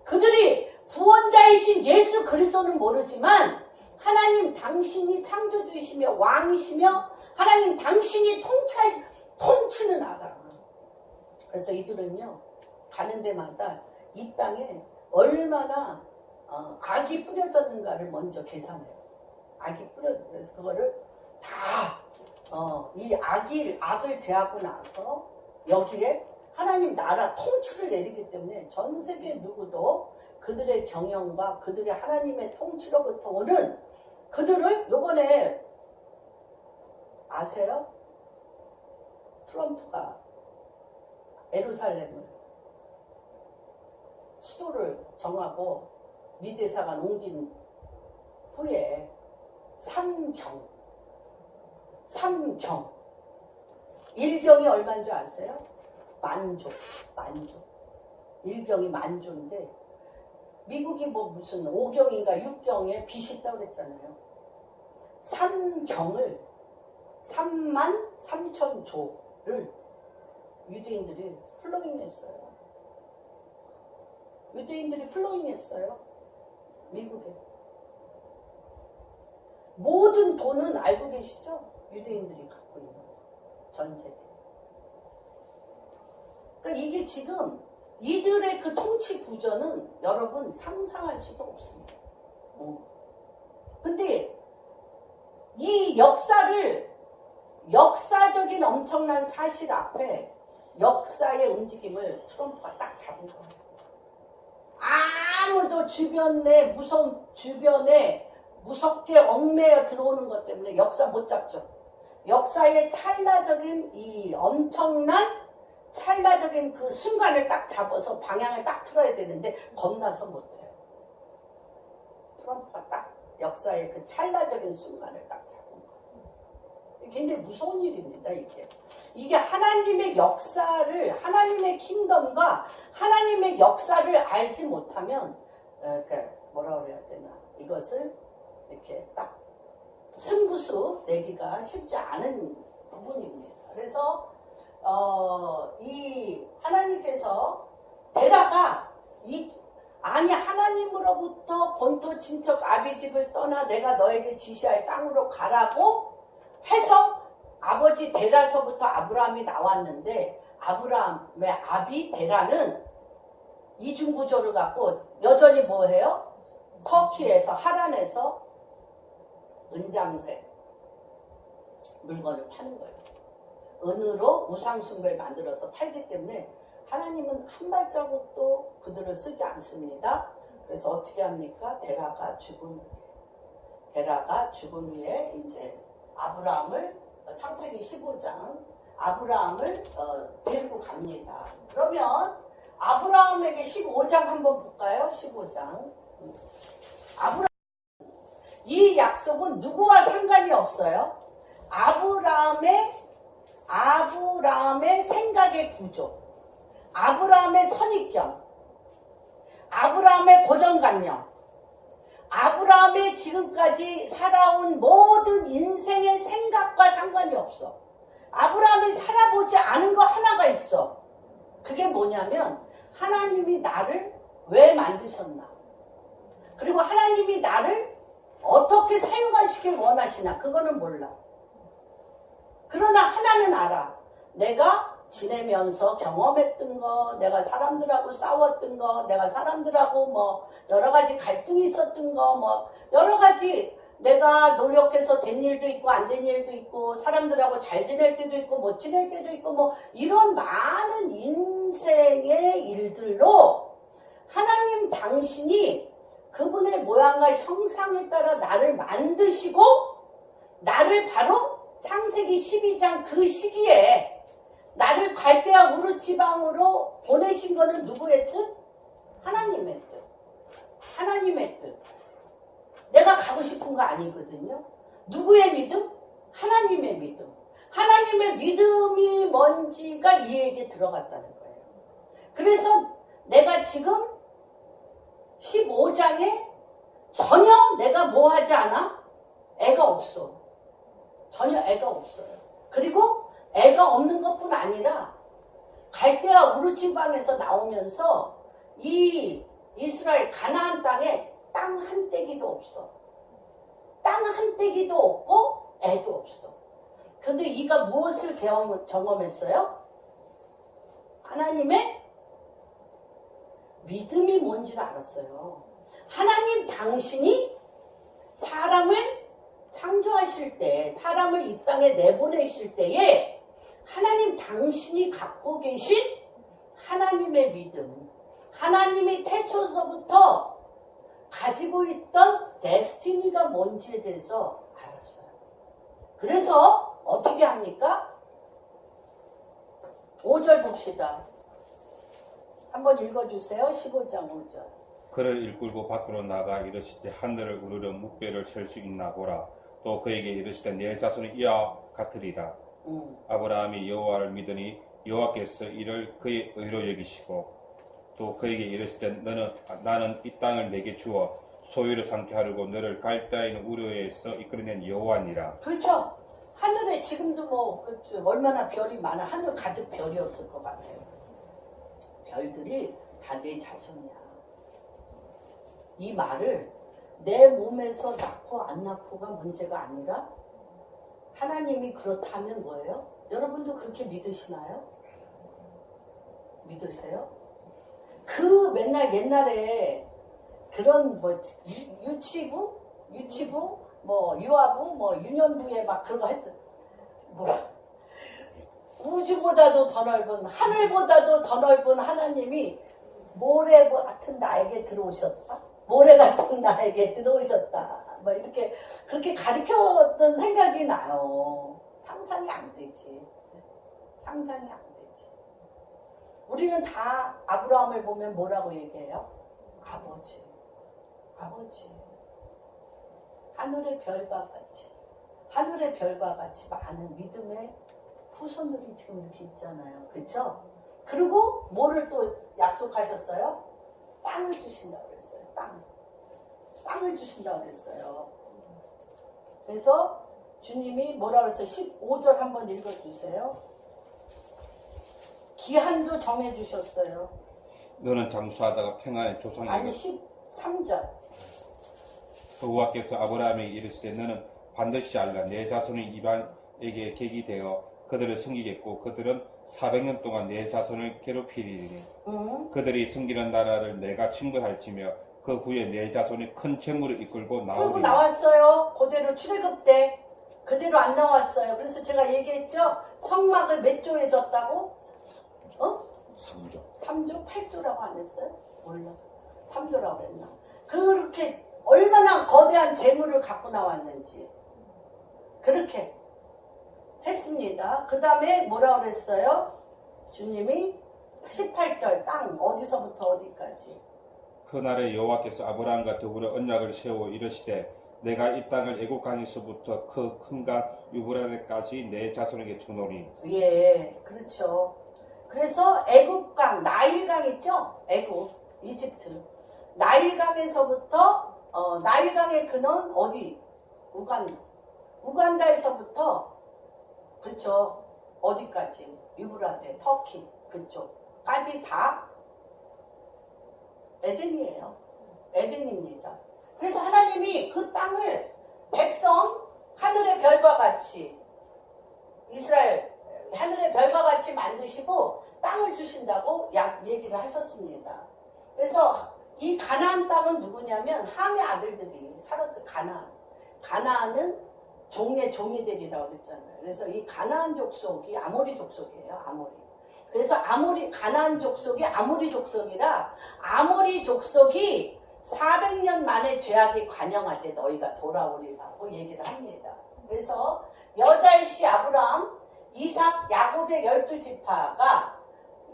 그들이 구원자이신 예수 그리스도는 모르지만, 하나님 당신이 창조주이시며 왕이시며 하나님 당신이 통치는 나라. 그래서 이들은요, 가는 데마다 이 땅에 얼마나 악이 뿌려졌는가를 먼저 계산해요. 악이 뿌려져. 그래서 그거를 다 이 악을 제하고 나서 여기에 하나님 나라 통치를 내리기 때문에 전 세계 누구도 그들의 경영과 그들의 하나님의 통치로부터 오는 그들을 요번에 아세요? 트럼프가 예루살렘을 수도를 정하고 미 대사관 옮긴 후에 삼경 일경이 얼마인 줄 아세요? 만조. 일경이 만조인데 미국이 뭐 무슨 5경인가 6경에 빚이 있다고 그랬잖아요. 3경을 3만 3천 조를 유대인들이 플로잉했어요. 미국에. 모든 돈은 알고 계시죠? 유대인들이 갖고 있는 전 세계. 그러니까 이게 지금 이들의 그 통치 구조는 여러분 상상할 수도 없습니다. 근데 이 역사적인 엄청난 사실 앞에 역사의 움직임을 트럼프가 딱 잡은 거예요. 아무도 주변에 무섭게 얽매여 들어오는 것 때문에 역사 못 잡죠. 역사의 찰나적인 이 엄청난 찰나적인 그 순간을 딱 잡아서 방향을 딱 틀어야 되는데 겁나서 못해요. 트럼프가 딱 역사의 그 찰나적인 순간을 딱 잡은 거예요. 굉장히 무서운 일입니다. 이게 하나님의 역사를, 하나님의 킹덤과 하나님의 역사를 알지 못하면 뭐라 그래야 되나, 이것을 이렇게 딱 승부수 내기가 쉽지 않은 부분입니다. 그래서 이 하나님께서 데라가 하나님으로부터 본토 친척 아비집을 떠나 내가 너에게 지시할 땅으로 가라고 해서 아버지 데라서부터 아브라함이 나왔는데, 아브라함의 아비 데라는 이중구조를 갖고 여전히 뭐해요? 터키에서, 하란에서 은장색 물건을 파는 거예요. 은으로 우상숭배를 만들어서 팔기 때문에 하나님은 한 발자국도 그들을 쓰지 않습니다. 그래서 어떻게 합니까? 데라가 죽은 후에 이제 아브라함을, 창세기 15장, 아브라함을 데리고 갑니다. 그러면 아브라함에게 15장 한번 볼까요? 15장. 이 약속은 누구와 상관이 없어요. 아브라함의 생각의 구조, 아브라함의 선입견, 아브라함의 고정관념, 아브라함의 지금까지 살아온 모든 인생의 생각과 상관이 없어. 아브라함이 살아보지 않은 거 하나가 있어. 그게 뭐냐면 하나님이 나를 왜 만드셨나, 그리고 하나님이 나를 어떻게 사용하시길 원하시나, 그거는 몰라. 그러나 하나는 알아. 내가 지내면서 경험했던 거, 내가 사람들하고 싸웠던 거, 내가 사람들하고 뭐 여러 가지 갈등이 있었던 거, 뭐 여러 가지 내가 노력해서 된 일도 있고 안 된 일도 있고, 사람들하고 잘 지낼 때도 있고 못 지낼 때도 있고, 뭐 이런 많은 인생의 일들로 하나님 당신이 그분의 모양과 형상에 따라 나를 만드시고, 나를 바로 창세기 12장 그 시기에 나를 갈대아 우르 지방으로 보내신 거는 누구의 뜻? 하나님의 뜻. 하나님의 뜻. 내가 가고 싶은 거 아니거든요. 누구의 믿음? 하나님의 믿음. 하나님의 믿음이 뭔지가 이 얘기에 들어갔다는 거예요. 그래서 내가 지금 15장에 전혀 내가 뭐 하지 않아? 애가 없어. 전혀 애가 없어요. 그리고 애가 죄가 없는 것뿐 아니라 갈대아 우르침방에서 나오면서 이 이스라엘 가나안 땅에 땅 한 떼기도 없어. 땅 한 떼기도 없고 애도 없어. 근데 이가 무엇을 경험했어요? 하나님의 믿음이 뭔지를 알았어요. 하나님 당신이 사람을 창조하실 때, 사람을 이 땅에 내보내실 때에 하나님 당신이 갖고 계신 하나님의 믿음, 하나님이 태초서부터 가지고 있던 데스티니가 뭔지에 대해서 알았어요. 그래서 어떻게 합니까? 5절 봅시다. 한번 읽어주세요. 15장 5절. 그를 일끌고 밖으로 나가 이르시되 하늘을 우르려 묵배를 셀 수 있나 보라. 또 그에게 이르시되 내 자손이 이와 같으리라. 아브라함이 여호와를 믿으니 여호와께서 이를 그의 의로 여기시고 또 그에게 이르시되 나는 이 땅을 내게 주어 소유를 삼게 하려고 너를 갈대아에 있는 우르에서 이끌어낸 여호와니라. 그렇죠. 하늘에 지금도 뭐 얼마나 별이 많아. 하늘 가득 별이었을 것 같아요. 별들이 다 내 자손이야. 이 말을 내 몸에서 낳고 안 낳고가 문제가 아니라 하나님이 그렇다면 뭐예요? 여러분도 그렇게 믿으시나요? 믿으세요? 그 맨날 옛날에 그런 뭐 유치부 뭐 유아부 뭐 유년부에 막 그런 거 했어. 뭐 우주보다도 더 넓은 하늘보다도 더 넓은 하나님이 모래 같은 나에게 들어오셨다. 모래 같은 나에게 들어오셨다. 뭐 이렇게 그렇게 가르쳤던 생각이 나요. 상상이 안 되지. 상상이 안 되지. 우리는 다 아브라함을 보면 뭐라고 얘기해요? 아버지. 아버지. 하늘의 별과 같이. 하늘의 별과 같이 많은 믿음의 후손들이 지금 이렇게 있잖아요. 그렇죠? 그리고 뭐를 또 약속하셨어요? 땅을 주신다고 그랬어요. 땅을 주신다고 그랬어요. 그래서 주님이 뭐라고 했어요? 15절 한번 읽어주세요. 기한도 정해주셨어요. 너는 장수하다가 평안의 조상에게 아니 13절 여호와께서 아브라함에게 이르시되 너는 반드시 알라 내 자손이 이방에게 객이 되어 그들을 섬기겠고 그들은 400년 동안 내 자손을 괴롭히리니 그들이 섬기는 나라를 내가 징벌할지며 그 후에 내 자손이 큰 재물을 이끌고 나오리니. 그리고 나왔어요. 그대로 출애굽 때 그대로 안 나왔어요. 그래서 제가 얘기했죠. 성막을 몇 조에 졌다고? 3조. 3조? 8조라고 안 했어요? 몰라. 3조라고 했나? 그렇게 얼마나 거대한 재물을 갖고 나왔는지 그렇게 했습니다. 그 다음에 뭐라고 그랬어요? 주님이 18절 땅 어디서부터 어디까지? 그날에 여호와께서 아브라함과 더불어 언약을 세워 이르시되 내가 이 땅을 애굽 강에서부터 그 큰 강 유브라데까지 내 자손에게 주노니. 예, 그렇죠. 그래서 애굽강, 나일강 있죠? 애굽, 이집트. 나일강에서부터 나일강의 근원 어디? 우간다에서부터 그렇죠. 어디까지? 유브라데, 터키 그쪽까지 다 에덴이에요. 에덴입니다. 그래서 하나님이 그 땅을 백성 하늘의 별과 같이 이스라엘 하늘의 별과 같이 만드시고 땅을 주신다고 얘기를 하셨습니다. 그래서 이 가나안 땅은 누구냐면 함의 아들들이 살았어요. 가나안은 종의 종이들이라고 그랬잖아요. 그래서 이 가나안 족속이 아모리 족속이에요. 아모리. 그래서 가나안 족속이 아모리 족속이라 아모리 족속이 400년 만에 죄악이 관영할 때 너희가 돌아오리라고 얘기를 합니다. 그래서 여자의 씨 아브라함, 이삭, 야곱의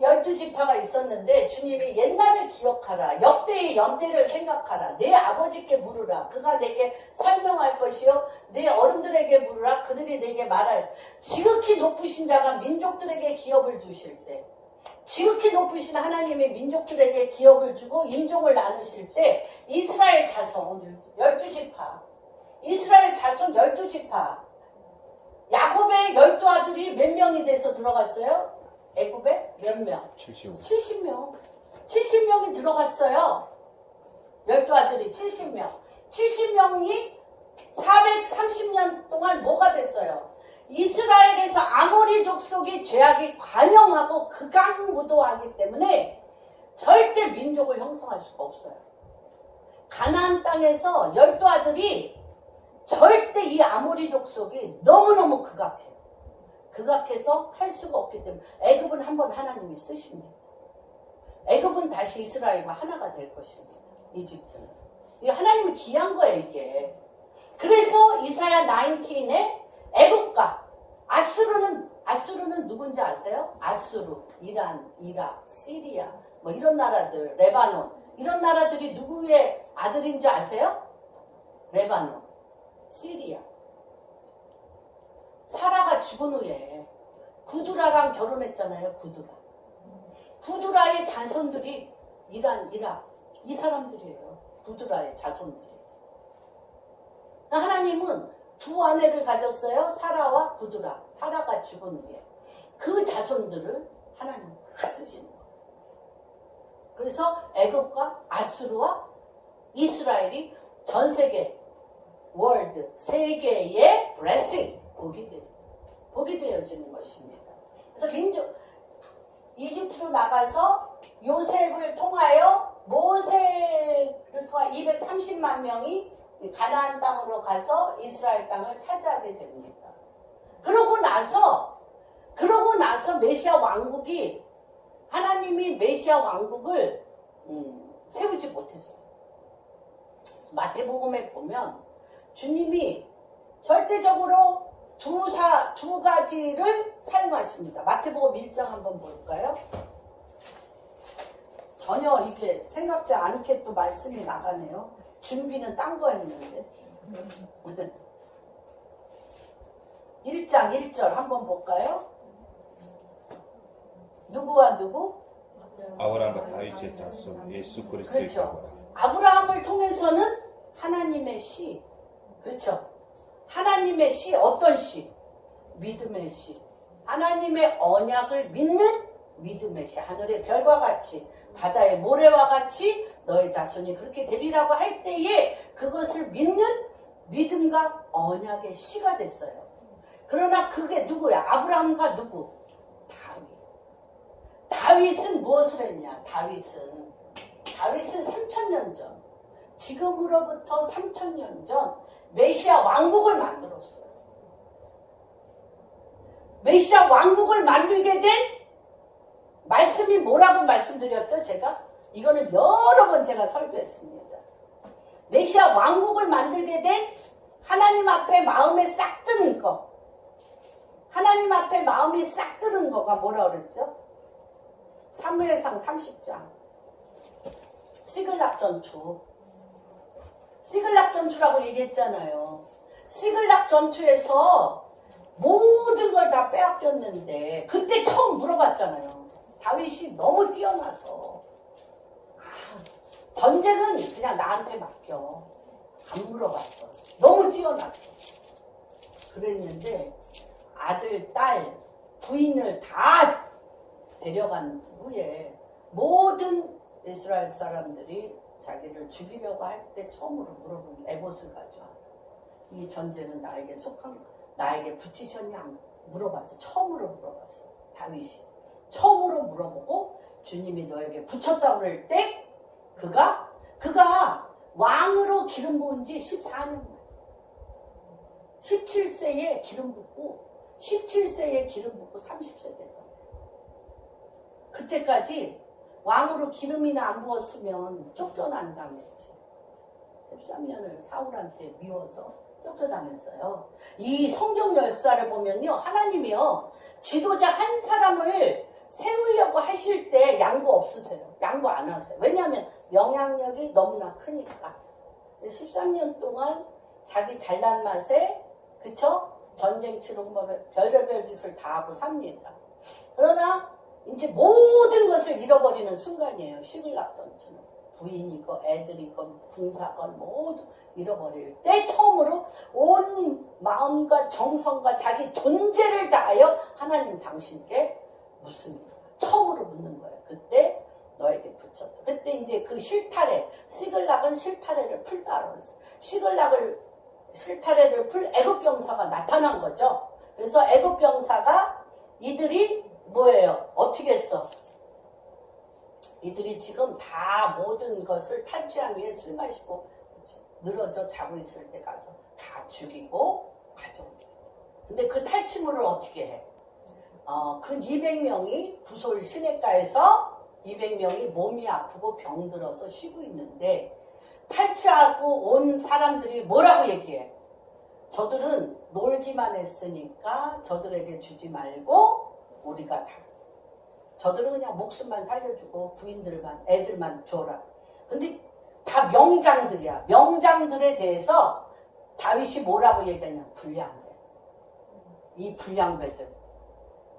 12지파가 있었는데 주님이 옛날을 기억하라. 역대의 연대를 생각하라. 내 아버지께 물으라. 그가 내게 설명할 것이요. 내 어른들에게 물으라. 그들이 내게 말할. 지극히 높으신 자가 민족들에게 기업을 주실 때 지극히 높으신 하나님의 민족들에게 기업을 주고 임종을 나누실 때 이스라엘 자손 12지파 이스라엘 자손 12지파 야곱의 12아들이 몇 명이 돼서 들어갔어요? 애굽에 몇 명? 75. 70명. 70명이 들어갔어요. 12아들이 70명. 70명이 430년 동안 뭐가 됐어요? 이스라엘에서 아모리 족속이 죄악이 관영하고 극악무도하기 때문에 절대 민족을 형성할 수가 없어요. 가나안 땅에서 12아들이 절대 이 아모리 족속이 너무너무 극악해요. 극악해서 할 수가 없기 때문에 애굽은 한번 하나님이 쓰십니다. 애굽은 다시 이스라엘과 하나가 될 것입니다. 이집트는. 이게 하나님이 기한 거예요, 이게. 그래서 이사야 19에 애굽과 아수르는 누군지 아세요? 아수르, 이란, 이락, 시리아 뭐 이런 나라들, 레바논 이런 나라들이 누구의 아들인지 아세요? 레바논, 시리아. 사라가 죽은 후에 구두라랑 결혼했잖아요. 구두라의 자손들이 이란, 이락 이 사람들이에요. 구두라의 자손들이. 하나님은 두 아내를 가졌어요. 사라와 구두라. 사라가 죽은 후에 그 자손들을 하나님 쓰신 거예요. 그래서 애굽과 아수르와 이스라엘이 전 세계 월드 세계의 블레싱 복이 되어지는 것입니다. 그래서 이집트로 나가서 요셉을 통하여 모세를 통하여 230만 명이 가나안 땅으로 가서 이스라엘 땅을 차지하게 됩니다. 그러고 나서 메시아 왕국이 하나님이 메시아 왕국을 세우지 못했어요. 마태복음에 보면 주님이 절대적으로 두 가지를 사용하십니다. 마태복음 1장 한번 볼까요? 전혀 이게 생각지 않게 또 말씀이 나가네요. 준비는 딴 거 했는데. 1장 1절 한번 볼까요? 누구와 누구? 아브라함과 다윗의 자손 예수 그리스도의 그렇죠. 자손. 아브라함을 통해서는 하나님의 씨. 그렇죠. 하나님의 씨, 어떤 씨? 믿음의 씨. 하나님의 언약을 믿는 믿음의 씨. 하늘의 별과 같이 바다의 모래와 같이 너의 자손이 그렇게 되리라고 할 때에 그것을 믿는 믿음과 언약의 씨가 됐어요. 그러나 그게 누구야? 아브라함과 누구? 다윗은 무엇을 했냐? 다윗은 3000년 전, 지금으로부터 3000년 전 메시아 왕국을 만들었어요. 메시아 왕국을 만들게 된 말씀이 뭐라고 말씀드렸죠? 제가 이거는 여러 번 제가 설교했습니다. 메시아 왕국을 만들게 된 하나님 앞에 마음에 싹 드는 거, 하나님 앞에 마음이 싹 드는 거가 뭐라 그랬죠? 사무엘상 30장 시글락 전투라고 얘기했잖아요. 시글락 전투에서 모든 걸 다 빼앗겼는데 그때 처음 물어봤잖아요. 다윗이 너무 뛰어나서 전쟁은 그냥 나한테 맡겨. 안 물어봤어. 너무 뛰어났어. 그랬는데 아들, 딸, 부인을 다 데려간 후에 모든 이스라엘 사람들이 자기를 죽이려고 할 때 처음으로 물어본 에봇을 가져와. 이 전쟁은 나에게 나에게 붙이셨냐? 물어봤어. 처음으로 물어봤어. 다윗이. 처음으로 물어보고 주님이 너에게 붙였다고 그럴 때 그가 왕으로 기름 부은 지 14년 만에 17세에 기름 붓고 30세 됐다. 그때까지 왕으로 기름이나 안 부었으면 쫓겨난다고 했지. 13년을 사울한테 미워서 쫓겨다녔어요. 이 성경 역사를 보면요, 하나님이요 지도자 한 사람을 세우려고 하실 때 양보 없으세요. 양보 안 하세요. 왜냐하면 영향력이 너무나 크니까. 13년 동안 자기 잘난 맛에 그쵸? 전쟁 치르고 별별 짓을 다 하고 삽니다. 그러나 이제 모든 것을 잃어버리는 순간이에요. 시글락 전투는. 부인이건 애들이건 군사건 모두 잃어버릴 때 처음으로 온 마음과 마음과 정성과 자기 존재를 다하여 하나님 당신께 묻습니다. 처음으로 묻는 거예요. 그때 너에게 붙였다. 그때 이제 그 실타래, 시글락은 실타래를 풀다 그랬어요. 실타래를 풀 애굽 병사가 나타난 거죠. 그래서 애굽 병사가 이들이 뭐예요? 어떻게 했어? 이들이 지금 다 모든 것을 탈취하기 위해 술 마시고 늘어져 자고 있을 때 가서 다 죽이고 가져옵니다. 근데 그 탈취물을 어떻게 해? 그 200명이 구솔 시냇가에서 200명이 몸이 아프고 병들어서 쉬고 있는데 탈취하고 온 사람들이 뭐라고 얘기해? 저들은 놀기만 했으니까 저들에게 주지 말고 우리가 다. 저들은 그냥 목숨만 살려주고 부인들만 애들만 줘라. 근데 다 명장들이야. 명장들에 대해서 다윗이 뭐라고 얘기하냐? 불량배. 이 불량배들.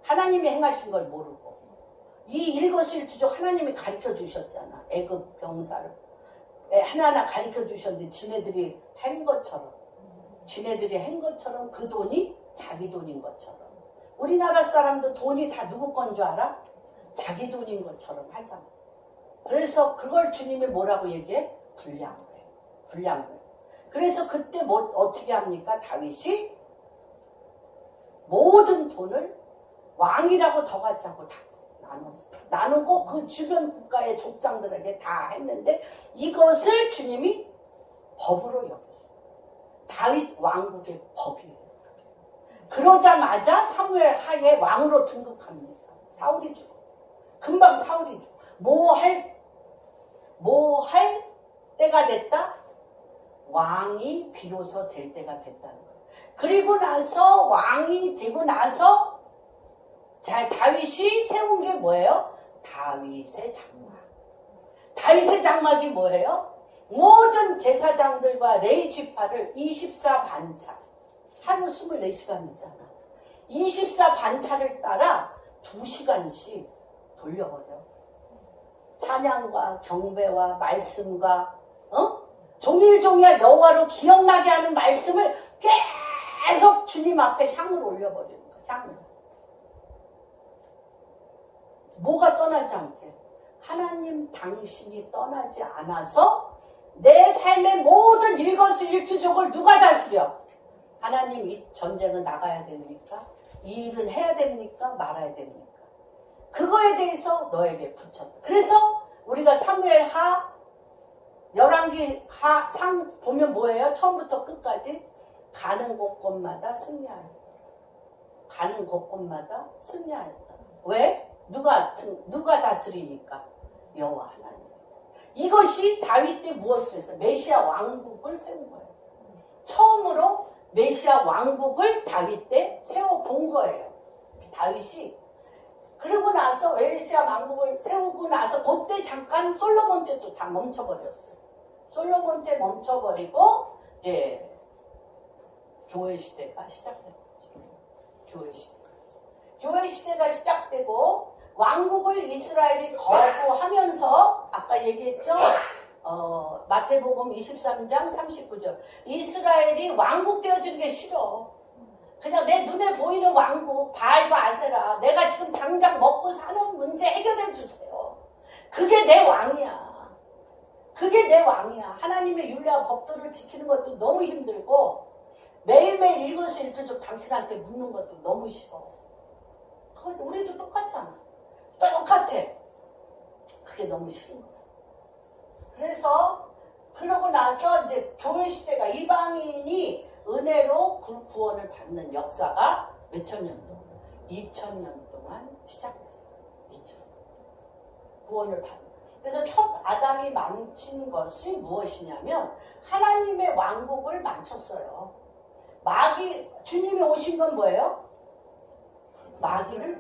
하나님이 행하신 걸 모르고 이 일거수일투족 하나님이 가르쳐 주셨잖아. 애굽 병사를 하나하나 가르쳐 주셨는데 지네들이 한 것처럼 그 돈이 자기 돈인 것처럼 우리나라 사람도 돈이 다 누구 건 줄 알아? 자기 돈인 것처럼 하잖아. 그래서 그걸 주님이 뭐라고 얘기해? 불량배. 그래서 그때 어떻게 합니까? 다윗이 모든 돈을 왕이라고 더 갖자고 다 나누고 그 주변 국가의 족장들에게 다 했는데 이것을 주님이 법으로 여겼어요. 다윗 왕국의 법이에요. 그러자마자 사무엘 하에 왕으로 등극합니다. 사울이 죽어. 금방 사울이 죽어. 뭐 할 때가 됐다? 왕이 비로소 될 때가 됐다는 거예요. 그리고 나서 왕이 되고 나서 다윗이 세운 게 뭐예요? 다윗의 장막. 다윗의 장막이 뭐예요? 모든 제사장들과 레위 지파를 24반차, 하루 24시간이잖아. 24반차를 따라 2시간씩 돌려버려. 찬양과 경배와 말씀과 종일종일 여호와로 기억나게 하는 말씀을 계속 주님 앞에 향을 올려버리는 거야. 향을. 뭐가 떠나지 않게? 하나님 당신이 떠나지 않아서 내 삶의 모든 일거수일투족을 누가 다스려? 하나님 이 전쟁은 나가야 됩니까? 이 일은 해야 됩니까? 말아야 됩니까? 그거에 대해서 너에게 붙였다. 그래서 우리가 사무엘하, 열왕기하 상 보면 뭐예요? 처음부터 끝까지 가는 곳곳마다 승리하였다. 가는 곳곳마다 승리하였다. 왜? 누가 다스리니까? 여호와 하나님. 이것이 다윗 때 무엇을 했어요? 메시아 왕국을 세운 거예요. 처음으로 메시아 왕국을 다윗 때 세워본 거예요. 다윗이. 그러고 나서 메시아 왕국을 세우고 나서 그때 잠깐 솔로몬 때도 다 멈춰버렸어요. 솔로몬 때 멈춰버리고 이제 교회 시대가 시작됐죠. 교회 시대가 시작되고 왕국을 이스라엘이 거부하면서 아까 얘기했죠? 마태복음 23장 39절 이스라엘이 왕국 되어지는 게 싫어. 그냥 내 눈에 보이는 왕국 바알과 아세라 내가 지금 당장 먹고 사는 문제 해결해 주세요. 그게 내 왕이야. 하나님의 율례와 법도를 지키는 것도 너무 힘들고 매일매일 일거수일투족 당신한테 묻는 것도 너무 싫어. 우리도 똑같잖아. 똑같아. 그게 너무 싫은 거야. 그래서 그러고 나서 이제 교회 시대가 이방인이 은혜로 구원을 받는 역사가 몇천 년 동안? 2000년 동안 시작됐어요. 2000년. 구원을 받는. 그래서 첫 아담이 망친 것이 무엇이냐면 하나님의 왕국을 망쳤어요. 주님이 오신 건 뭐예요? 마귀를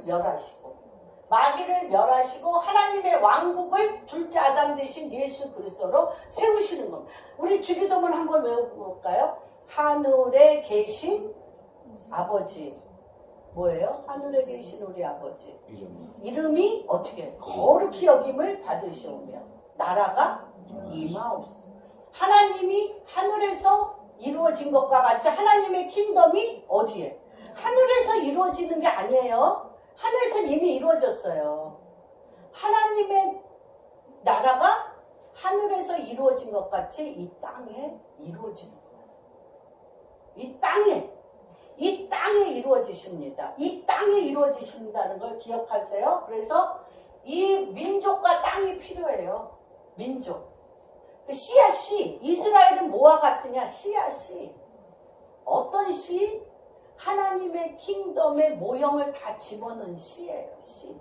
멸하시고 하나님의 왕국을 둘째 아담 대신 예수 그리스도로 세우시는 겁니다. 우리 주기도문 한번 외워볼까요? 하늘에 계신 아버지. 뭐예요? 하늘에 계신 우리 아버지. 이름이 어떻게? 거룩히 여김을 받으시오며 나라가 임하옵소서. 하나님이 하늘에서 이루어진 것과 같이 하나님의 킹덤이 어디에? 하늘에서 이루어지는 게 아니에요. 하늘에서 이미 이루어졌어요. 하나님의 나라가 하늘에서 이루어진 것 같이 이 땅에 이루어지는 거예요. 이 땅에 이루어지십니다. 이 땅에 이루어지신다는 걸 기억하세요. 그래서 이 민족과 땅이 필요해요. 민족. 씨야 씨. 이스라엘은 뭐와 같으냐? 씨야 씨. 어떤 씨? 하나님의 킹덤의 모형을 다 집어넣은 씨예요. 씨.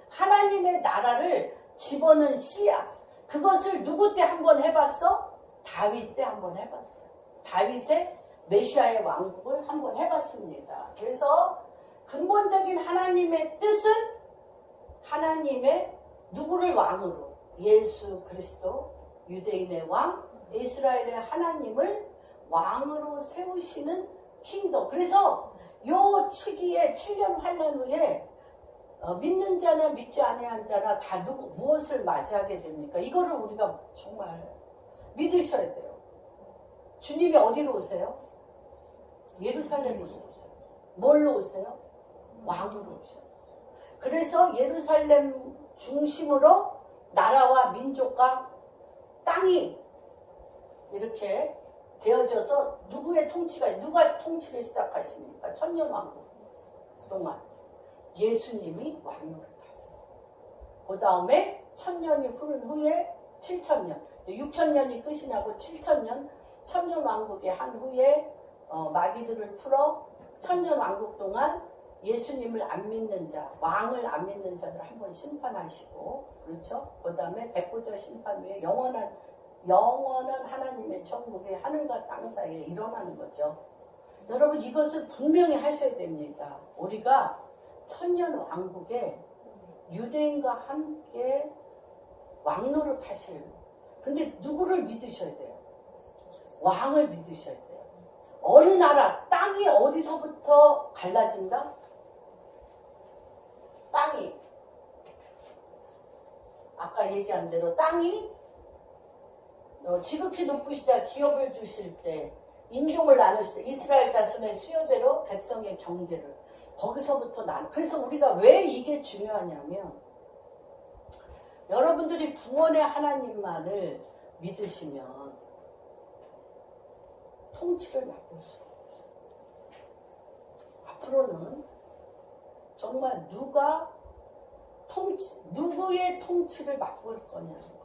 하나님의 나라를 집어넣은 씨야. 그것을 누구 때 한번 해봤어? 다윗 때 한번 해봤어요. 다윗의 메시아의 왕국을 한번 해봤습니다. 그래서 근본적인 하나님의 뜻은 하나님의 누구를 왕으로? 예수 그리스도, 유대인의 왕, 이스라엘의 하나님을 왕으로 세우시는 킹덤. 그래서 요 시기에 7년 환란 후에 믿는 자나 믿지 아니한 자나 다 무엇을 맞이하게 됩니까? 이거를 우리가 정말 믿으셔야 돼요. 주님이 어디로 오세요? 예루살렘으로 오세요. 뭘로 오세요? 왕으로 오세요. 그래서 예루살렘 중심으로 나라와 민족과 땅이 이렇게 되어져서 누구의 통치가, 누가 통치를 시작하십니까? 천년왕국 동안 예수님이 왕노를 하세요. 그 다음에 1000년이 흐른 후에 7000년, 6000년이 끝이 나고 7000년, 천년왕국이 한 후에 마귀들을 풀어 1000년왕국 동안 예수님을 안 믿는 자, 왕을 안 믿는 자들 한번 심판하시고, 그렇죠? 그 다음에 백보자 심판 후에 영원한 하나님의 천국이 하늘과 땅 사이에 일어나는 거죠. 여러분 이것을 분명히 하셔야 됩니다. 우리가 천년왕국에 유대인과 함께 왕노릇 하실, 근데 누구를 믿으셔야 돼요? 왕을 믿으셔야 돼요. 어느 나라, 땅이 어디서부터 갈라진다? 땅이 아까 얘기한 대로 땅이 지극히 높으시다 기업을 주실 때, 인종을 나누실 때 이스라엘 자손의 수요대로 백성의 경계를 거기서부터 그래서 우리가 왜 이게 중요하냐면, 여러분들이 구원의 하나님만을 믿으시면 통치를 맡을 수 없어요. 앞으로는 정말 누구의 통치를 맡을 거냐는 거예요.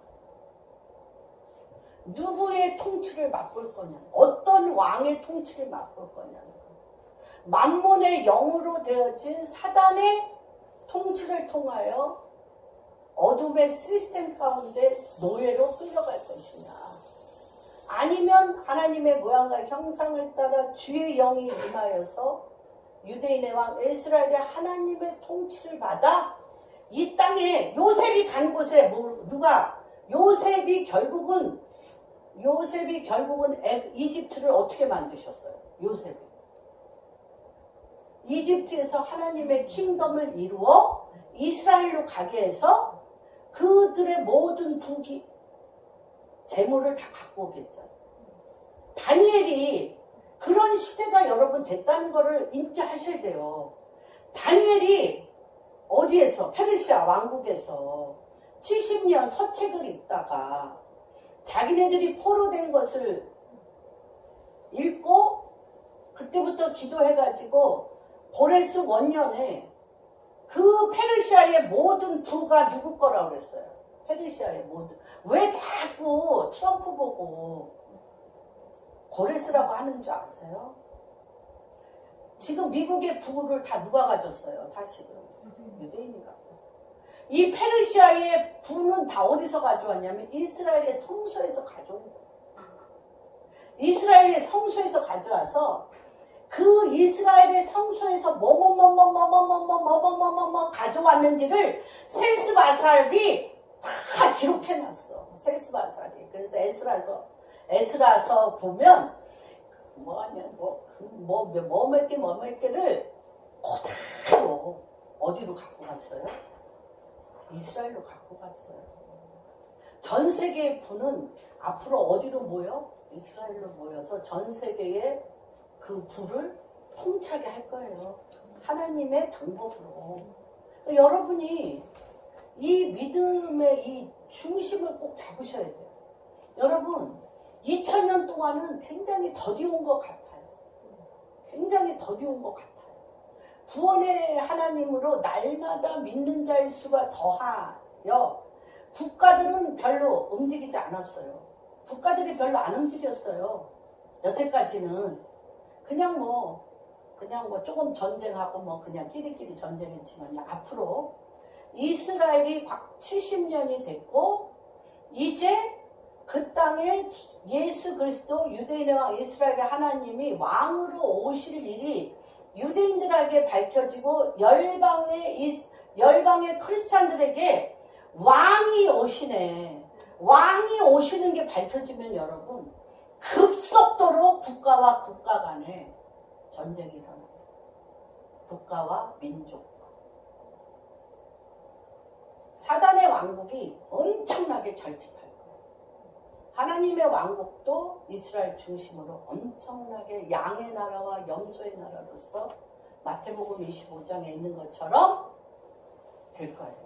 누구의 통치를 맡을 거냐, 어떤 왕의 통치를 맡을 거냐는 거예요. 만몬의 영으로 되어진 사단의 통치를 통하여 어둠의 시스템 가운데 노예로 끌려갈 것이냐, 아니면 하나님의 모양과 형상을 따라 주의 영이 임하여서 유대인의 왕 이스라엘의 하나님의 통치를 받아 이 땅에 요셉이 간 곳에 요셉이 결국은 이집트를 어떻게 만드셨어요? 요셉이 이집트에서 하나님의 킹덤을 이루어 이스라엘로 가게 해서 그들의 모든 부귀 재물을 다 갖고 오겠죠. 다니엘이 그런 시대가 여러분 됐다는 것을 인지하셔야 돼요. 다니엘이 어디에서? 페르시아 왕국에서 70년 서책을 읽다가 자기네들이 포로된 것을 읽고 그때부터 기도해가지고 고레스 원년에 그 페르시아의 모든 부가 누구 거라고 그랬어요? 페르시아의 모든. 왜 자꾸 트럼프 보고 고레스라고 하는 줄 아세요? 지금 미국의 부를 다 누가 가졌어요? 사실은 유대인이 갖고 있어요. 이 페르시아의 부는 다 어디서 가져왔냐면 이스라엘의 성소에서 가져온 거예요. 이스라엘의 성소에서 가져와서 그 이스라엘의 성소에서 뭐뭐뭐뭐뭐뭐뭐뭐뭐뭐뭐 가져왔는지를 셀스바살이 다 기록해놨어. 셀스바살이. 그래서 에스라서 보면 몇 개를 그대로 어디로 갖고 갔어요? 이스라엘로 갖고 갔어요. 전 세계의 부는 앞으로 어디로 모여? 이스라엘로 모여서 전 세계의 그 부를 통치하게 할 거예요. 하나님의 방법으로. 여러분이 이 믿음의 이 중심을 꼭 잡으셔야 돼요. 여러분 2000년 동안은 굉장히 더디운 것 같아요. 굉장히 더디운 것 같아요. 구원의 하나님으로 날마다 믿는 자의 수가 더하여 국가들은 별로 움직이지 않았어요. 국가들이 별로 안 움직였어요. 여태까지는 그냥 뭐 조금 전쟁하고 뭐 그냥 끼리끼리 전쟁했지만 앞으로 이스라엘이 70년이 됐고 이제 그 땅에 예수 그리스도 유대인의 왕 이스라엘의 하나님이 왕으로 오실 일이 유대인들에게 밝혀지고 열방의 크리스찬들에게 왕이 오시네. 왕이 오시는 게 밝혀지면 여러분 급속도로 국가와 국가 간에 전쟁이 일어나요. 국가와 민족. 사단의 왕국이 엄청나게 결집할 거예요. 하나님의 왕국도 이스라엘 중심으로 엄청나게 양의 나라와 염소의 나라로서 마태복음 25장에 있는 것처럼 될 거예요.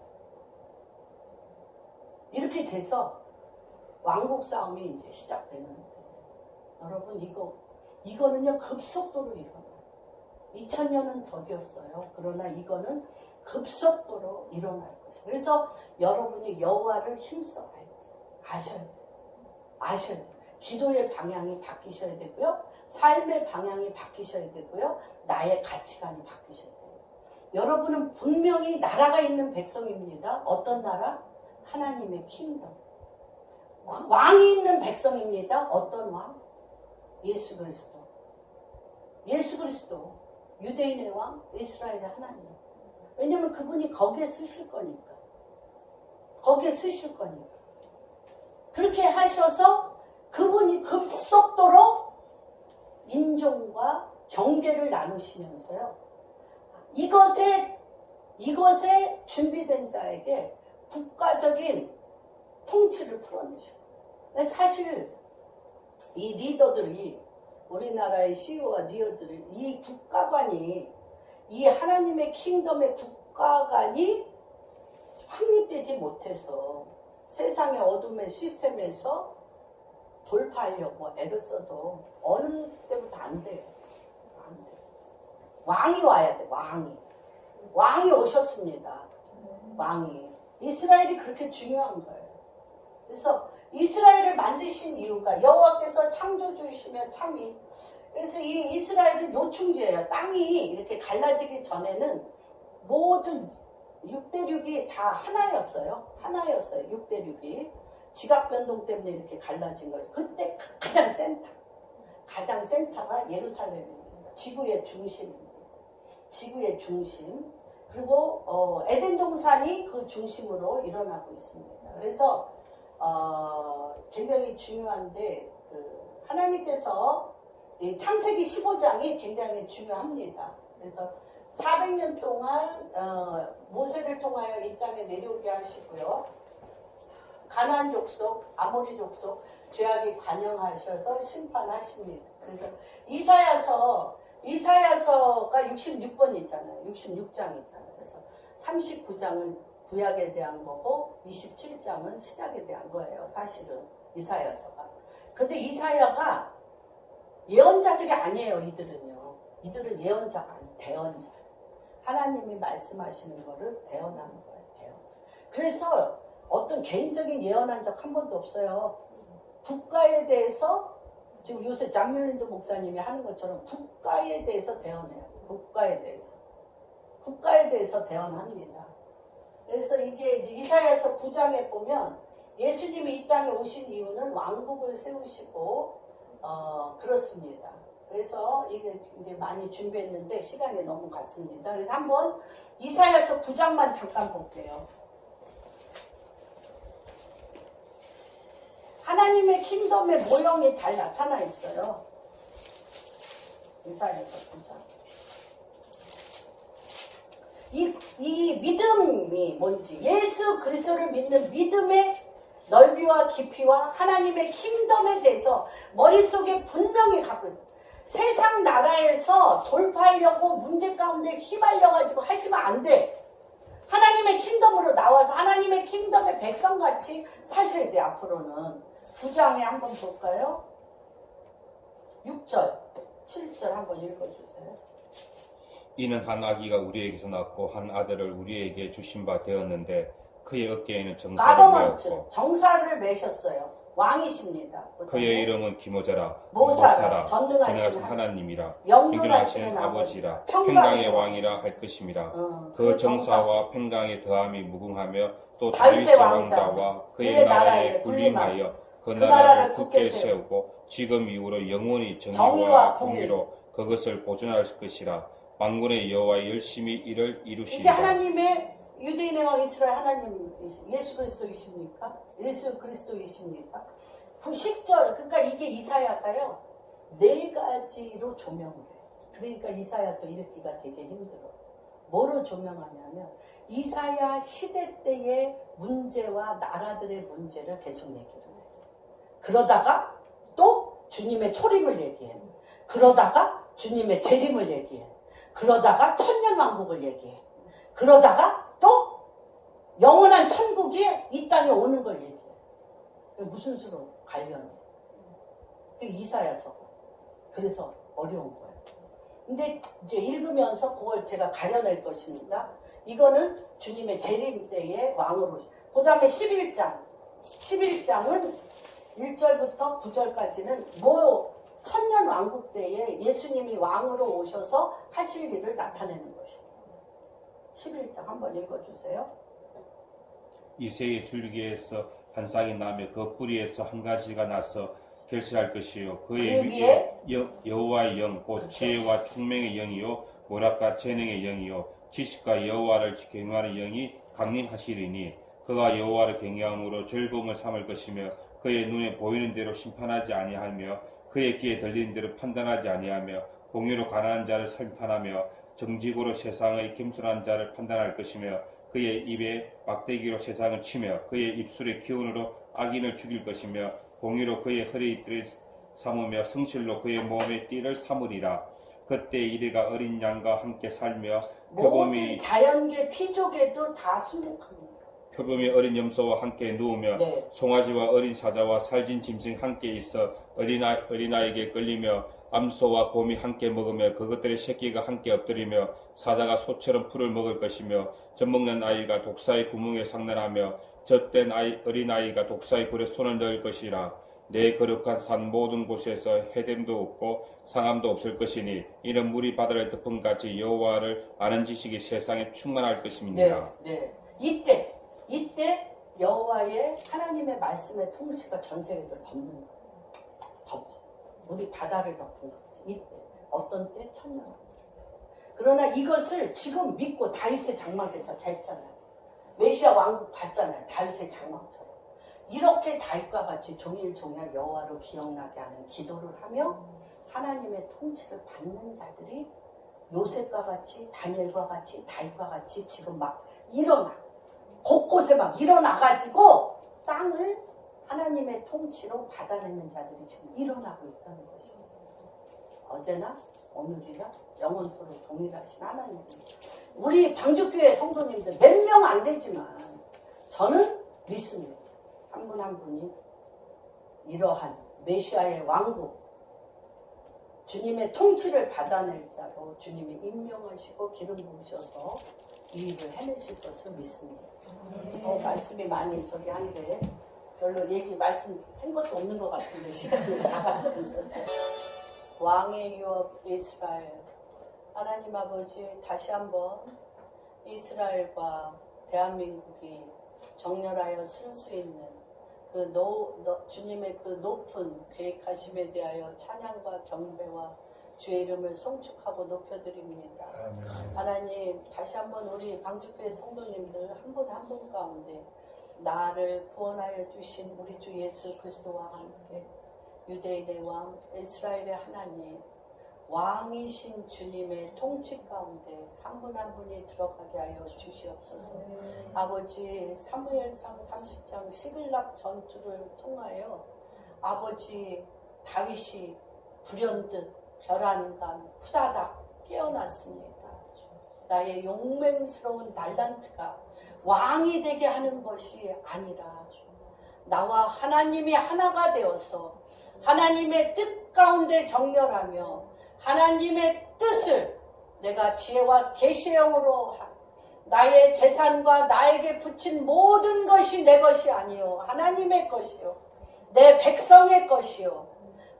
이렇게 돼서 왕국 싸움이 이제 시작되는데 여러분 이거는요 급속도로 일어나요. 2000년은 더디었어요. 그러나 이거는 급속도로 일어날 것이에요. 그래서 여러분이 여호와를 힘써 아셔야 돼요. 아셔야 돼요. 기도의 방향이 바뀌셔야 되고요. 삶의 방향이 바뀌셔야 되고요. 나의 가치관이 바뀌셔야 돼요. 여러분은 분명히 나라가 있는 백성입니다. 어떤 나라? 하나님의 킹덤. 왕이 있는 백성입니다. 어떤 왕? 예수 그리스도. 예수 그리스도. 유대인의 왕, 이스라엘의 하나님. 왜냐하면 그분이 거기에 쓰실 거니까. 거기에 쓰실 거니까. 그렇게 하셔서 그분이 급속도로 인종과 경계를 나누시면서요. 이것에 준비된 자에게 국가적인 통치를 풀어내셔요. 사실 이 리더들이 우리나라의 CEO와 리더들이 이 국가관이 이 하나님의 킹덤의 국가관이 확립되지 못해서 세상의 어둠의 시스템에서 돌파하려고 애를 써도 어느 때부터 안 돼요. 안 돼요. 왕이 와야 돼. 왕이 오셨습니다. 왕이. 이스라엘이 그렇게 중요한 거예요. 그래서 이스라엘을 만드신 이유가 여호와께서 창조주이시며 참이. 그래서 이 이스라엘은 요충지예요. 땅이 이렇게 갈라지기 전에는 모든 6대륙이 다 하나였어요. 6대륙이. 지각 변동 때문에 이렇게 갈라진 거죠. 그때 가장 센터가 예루살렘입니다. 지구의 중심입니다. 지구의 중심. 그리고 에덴 동산이 그 중심으로 일어나고 있습니다. 그래서 굉장히 중요한데 하나님께서 이 창세기 15장이 굉장히 중요합니다. 그래서 400년 동안 모세를 통하여 이 땅에 내려오게 하시고요. 가나안 족속, 아모리 족속 죄악이 관영하셔서 심판하십니다. 그래서 이사야서가 66권 있잖아요. 66장 있잖아요. 그래서 39장은 구약에 대한 거고 27장은 신약에 대한 거예요. 사실은 이사야서가. 근데 이사야가 예언자들이 아니에요. 이들은 예언자가 아니에요. 대언자. 하나님이 말씀하시는 거를 대언하는 거예요. 대언. 그래서 어떤 개인적인 예언한 적 한 번도 없어요. 국가에 대해서 지금 요새 장률린도 목사님이 하는 것처럼 국가에 대해서 대언해요. 국가에 대해서 대언합니다. 그래서 이게 이사야서 9장에 보면 예수님이 이 땅에 오신 이유는 왕국을 세우시고 그렇습니다. 그래서 이게 이제 많이 준비했는데 시간이 너무 갔습니다. 그래서 한번 이사야서 9장만 잠깐 볼게요. 하나님의 킹덤의 모형이 잘 나타나 있어요. 이사야서 9장. 이 믿음이 뭔지, 예수 그리스도를 믿는 믿음의 넓이와 깊이와 하나님의 킹덤에 대해서 머릿속에 분명히 갖고 있어요. 세상 나라에서 돌파하려고 문제 가운데 휘말려가지고 하시면 안 돼. 하나님의 킹덤으로 나와서 하나님의 킹덤의 백성같이 사셔야 돼. 앞으로는 9장에 한번 볼까요? 6절 7절 한번 읽어주세요. 이는 한 아기가 우리에게서 낳고 한 아들을 우리에게 주신 바 되었는데 그의 어깨에는 정사를 가버먼트 메었고 정사를 매셨어요. 왕이십니다. 그의 이름은 기모자라 모사라 전능하신 전능하신 하나님이라 영존하시는 영존하시는 아버지라 평강의 평강의 왕. 왕이라 할 것입니다. 그 그 정사와 평강의 더함이 무궁하며 또 다윗의 다윗의 왕자와 왕자와 그의 그의 나라에 나라에 군림하여 그 나라를 나라를 굳게 굳게 세우고 지금 이후로 영원히 정의와 정의와 공의. 공의로 그것을 보존할 것이라. 만군의 여호와 열심히 이를 이게 이루시리라. 하나님의 유대인의 왕 이스라엘 하나님 예수 그리스도이십니까? 예수 그리스도이십니까? 10절 그러니까 이게 이사야가요 4가지로 조명을 해요. 그러니까 이사야서 읽기가 되게 힘들어. 뭐로 조명하냐면 이사야 시대 때의 문제와 나라들의 문제를 계속 얘기를 해요. 그러다가 또 주님의 초림을 얘기해요. 그러다가 주님의 재림을 얘기해요. 그러다가 천년왕국을 얘기해. 그러다가 또 영원한 천국이 이 땅에 오는 걸 얘기해. 무슨 수로 관련해? 이사야서. 그래서 어려운 거예요. 근데 이제 읽으면서 그걸 제가 가려낼 것입니다. 이거는 주님의 재림 때의 왕으로. 그 다음에 11장. 11장은 1절부터 9절까지는 천년 왕국 때에 예수님이 왕으로 오셔서 하실 일을 나타내는 것입니다. 11장 한번 읽어주세요. 이새의 줄기에서 한 쌍이 나며 그 뿌리에서 한 가지가 나서 결실할 것이요 그의 위에 여호와의 영 곧 지혜와 총명의 영이요 모략과 재능의 영이요 지식과 여호와를 경외하는 영이 강림하시리니 그가 여호와를 경외함으로 즐거움을 삼을 것이며 그의 눈에 보이는 대로 심판하지 아니하며 그의 귀에 들리는 대로 판단하지 아니하며 공의로 가난한 자를 심판하며 정직으로 세상의 겸손한 자를 판단할 것이며 그의 입에 막대기로 세상을 치며 그의 입술의 기운으로 악인을 죽일 것이며 공의로 그의 허리띠를 삼으며 성실로 그의 몸의 띠를 삼으리라. 그때 이래가 어린 양과 함께 살며 모든 자연계 피족에도 다 순복합니다. 표범이 어린 염소와 함께 누우며 네. 송아지와 어린 사자와 살진 짐승이 함께 있어 어린아이에게 끌리며 암소와 곰이 함께 먹으며 그것들의 새끼가 함께 엎드리며 사자가 소처럼 풀을 먹을 것이며 젖먹는 아이가 독사의 구멍에 상난하며 젖된 어린아이가 독사의 굴에 손을 넣을 것이라. 내 거룩한 산 모든 곳에서 해됨도 없고 상함도 없을 것이니 이는 물이 바다를 덮음같이 여호와를 아는 지식이 세상에 충만할 것입니다. 네. 이때 여호와의 하나님의 말씀의 통치가 전 세계를 덮는 거예요. 덮어. 우리 바다를 덮은 거지. 이때. 어떤 때? 천년. 그러나 이것을 지금 믿고 다윗의 장막에서 다 했잖아요. 메시아 왕국 봤잖아요. 다윗의 장막처럼. 이렇게 다윗과 같이 종일종일 여호와로 기억나게 하는 기도를 하며 하나님의 통치를 받는 자들이 요셉과 같이 다니엘과 같이 다윗과 같이 지금 막 일어나. 곳곳에 막 일어나가지고 땅을 하나님의 통치로 받아내는 자들이 지금 일어나고 있다는 것입니다. 어제나 오늘이나 영원토록 동일하신 하나님. 우리 방주교회 성도님들 몇 명 안 되지만 저는 믿습니다. 한 분 한 분이 이러한 메시아의 왕국 주님의 통치를 받아낼 자로 주님이 임명하시고 기름 부으셔서 이 일을 해내실 것을 믿습니다. 말씀이 많이 저기 한데 별로 말씀 한 것도 없는 것 같은데 시간이 다 갔습니다. 왕의 유업 이스라엘 하나님 아버지 다시 한번 이스라엘과 대한민국이 정렬하여 쓸 수 있는 주님의 그 높은 계획하심에 대하여 찬양과 경배와 주의 이름을 송축하고 높여드립니다. 하나님 다시 한번 우리 방주교회 성도님들 한 분 한 분 가운데 나를 구원하여 주신 우리 주 예수 그리스도와 함께 유대인의 왕 이스라엘의 하나님 왕이신 주님의 통치 가운데 한 분 한 분이 들어가게 하여 주시옵소서. 아버지, 사무엘상 30장 시글락 전투를 통하여 아버지 다윗이 불현듯 벼랑간 후다닥 깨어났습니다. 나의 용맹스러운 달란트가 왕이 되게 하는 것이 아니라 나와 하나님이 하나가 되어서 하나님의 뜻 가운데 정렬하며 하나님의 뜻을 내가 지혜와 계시의 영으로 나의 재산과 나에게 붙인 모든 것이 내 것이 아니요 하나님의 것이요 내 백성의 것이요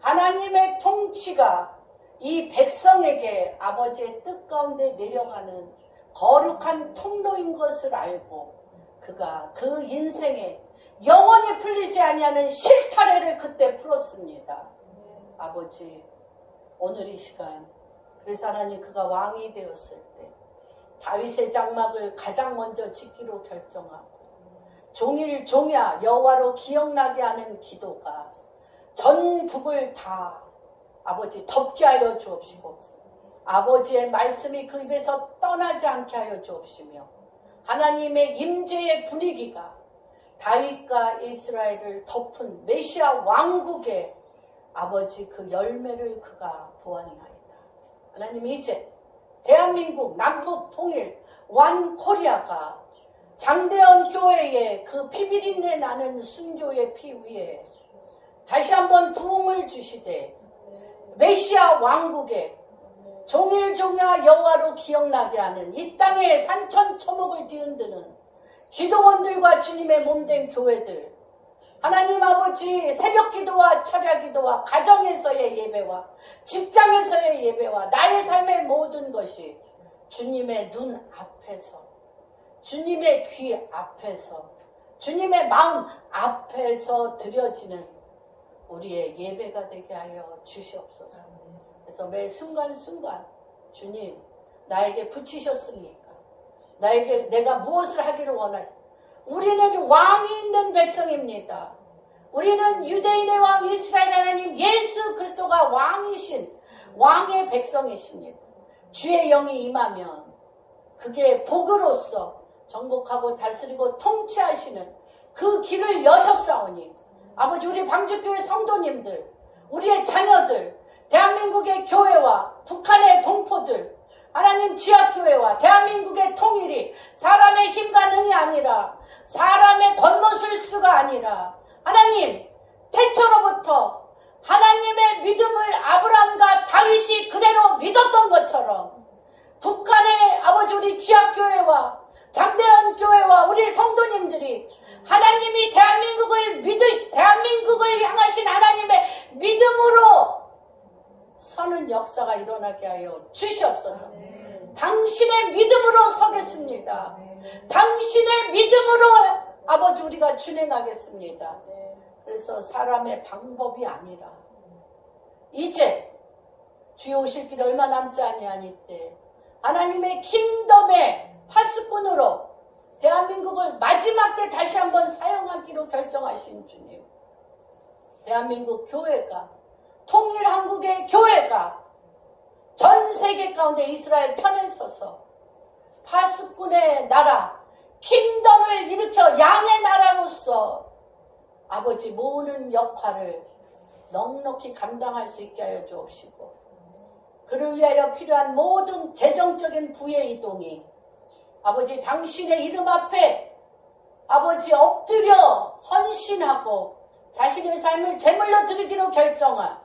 하나님의 통치가 이 백성에게 아버지의 뜻 가운데 내려가는 거룩한 통로인 것을 알고 그가 그 인생에 영원히 풀리지 아니하는 실타래를 그때 풀었습니다. 아버지, 오늘 이 시간 그래서 하나님 그가 왕이 되었을 때 다윗의 장막을 가장 먼저 짓기로 결정하고 종일 종야 여호와로 기억나게 하는 기도가 전국을 다 아버지 덮게 하여 주옵시고 아버지의 말씀이 그 입에서 떠나지 않게 하여 주옵시며 하나님의 임재의 분위기가 다윗과 이스라엘을 덮은 메시아 왕국의 아버지 그 열매를 그가 보아니하이다. 하나님 이제 대한민국 남북 통일 완 코리아가 장대현 교회의 그 피비린내 나는 순교의 피 위에 다시 한번 부흥을 주시되 메시아 왕국의 종일종야 여호와로 기억나게 하는 이 땅의 산천초목을 뒤흔드는 기도원들과 주님의 몸된 교회들 하나님 아버지 새벽 기도와 철야 기도와 가정에서의 예배와 직장에서의 예배와 나의 삶의 모든 것이 주님의 눈 앞에서 주님의 귀 앞에서 주님의 마음 앞에서 드려지는 우리의 예배가 되게 하여 주시옵소서. 그래서 매 순간순간 주님 나에게 붙이셨습니까? 나에게 내가 무엇을 하기를 원하십니까? 우리는 왕이 있는 백성입니다. 우리는 유대인의 왕 이스라엘 하나님 예수 그리스도가 왕이신 왕의 백성이십니다. 주의 영이 임하면 그게 복으로서 정복하고 다스리고 통치하시는 그 길을 여셨사오니 아버지 우리 방주교회 성도님들 우리의 자녀들 대한민국의 교회와 북한의 동포들 하나님 지하교회와 대한민국의 통일이 사람의 힘과 능이 아니라 사람의 겉모술 수가 아니라 하나님 태초로부터 하나님의 믿음을 아브라함과 다윗이 그대로 믿었던 것처럼 북한의 아버지 우리 지하교회와 장대현 교회와 우리 성도님들이 하나님이 대한민국을 향하신 하나님의 믿음으로 서는 역사가 일어나게 하여 주시옵소서. 당신의 믿음으로 서겠습니다. 당신의 믿음으로 아버지 우리가 준행하겠습니다. 그래서 사람의 방법이 아니라 이제 주여 오실 길이 얼마 남지 아니하니 때 하나님의 킹덤의 파수꾼으로 대한민국을 마지막 때 다시 한번 사용하기로 결정하신 주님, 대한민국 교회가 통일한국의 교회가 전 세계 가운데 이스라엘 편에 서서 파수꾼의 나라 킹덤을 일으켜 양의 나라로서 아버지 모으는 역할을 넉넉히 감당할 수 있게 하여 주옵시고 그를 위하여 필요한 모든 재정적인 부의 이동이 아버지 당신의 이름 앞에 아버지 엎드려 헌신하고 자신의 삶을 제물로 드리기로 결정한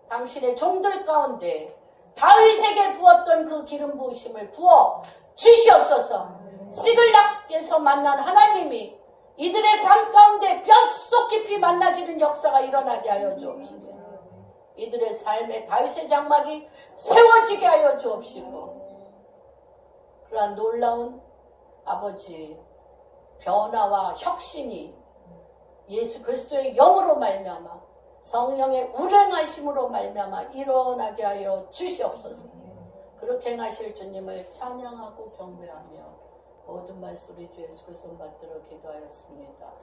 당신의 종들 가운데 다윗에게 부었던 그 기름 부으심을 부어 주시옵소서. 시글락에서 만난 하나님이 이들의 삶 가운데 뼛속 깊이 만나지는 역사가 일어나게 하여 주옵시고 이들의 삶에 다윗의 장막이 세워지게 하여 주옵시고 그러한 놀라운 아버지 변화와 혁신이 예수 그리스도의 영으로 말미암아 성령의 운행하심으로 말미암아 일어나게 하여 주시옵소서. 그렇게 행하실 주님을 찬양하고 경배하며 모든 말씀 우리 주 예수 그리스도 받들어 기도하였습니다.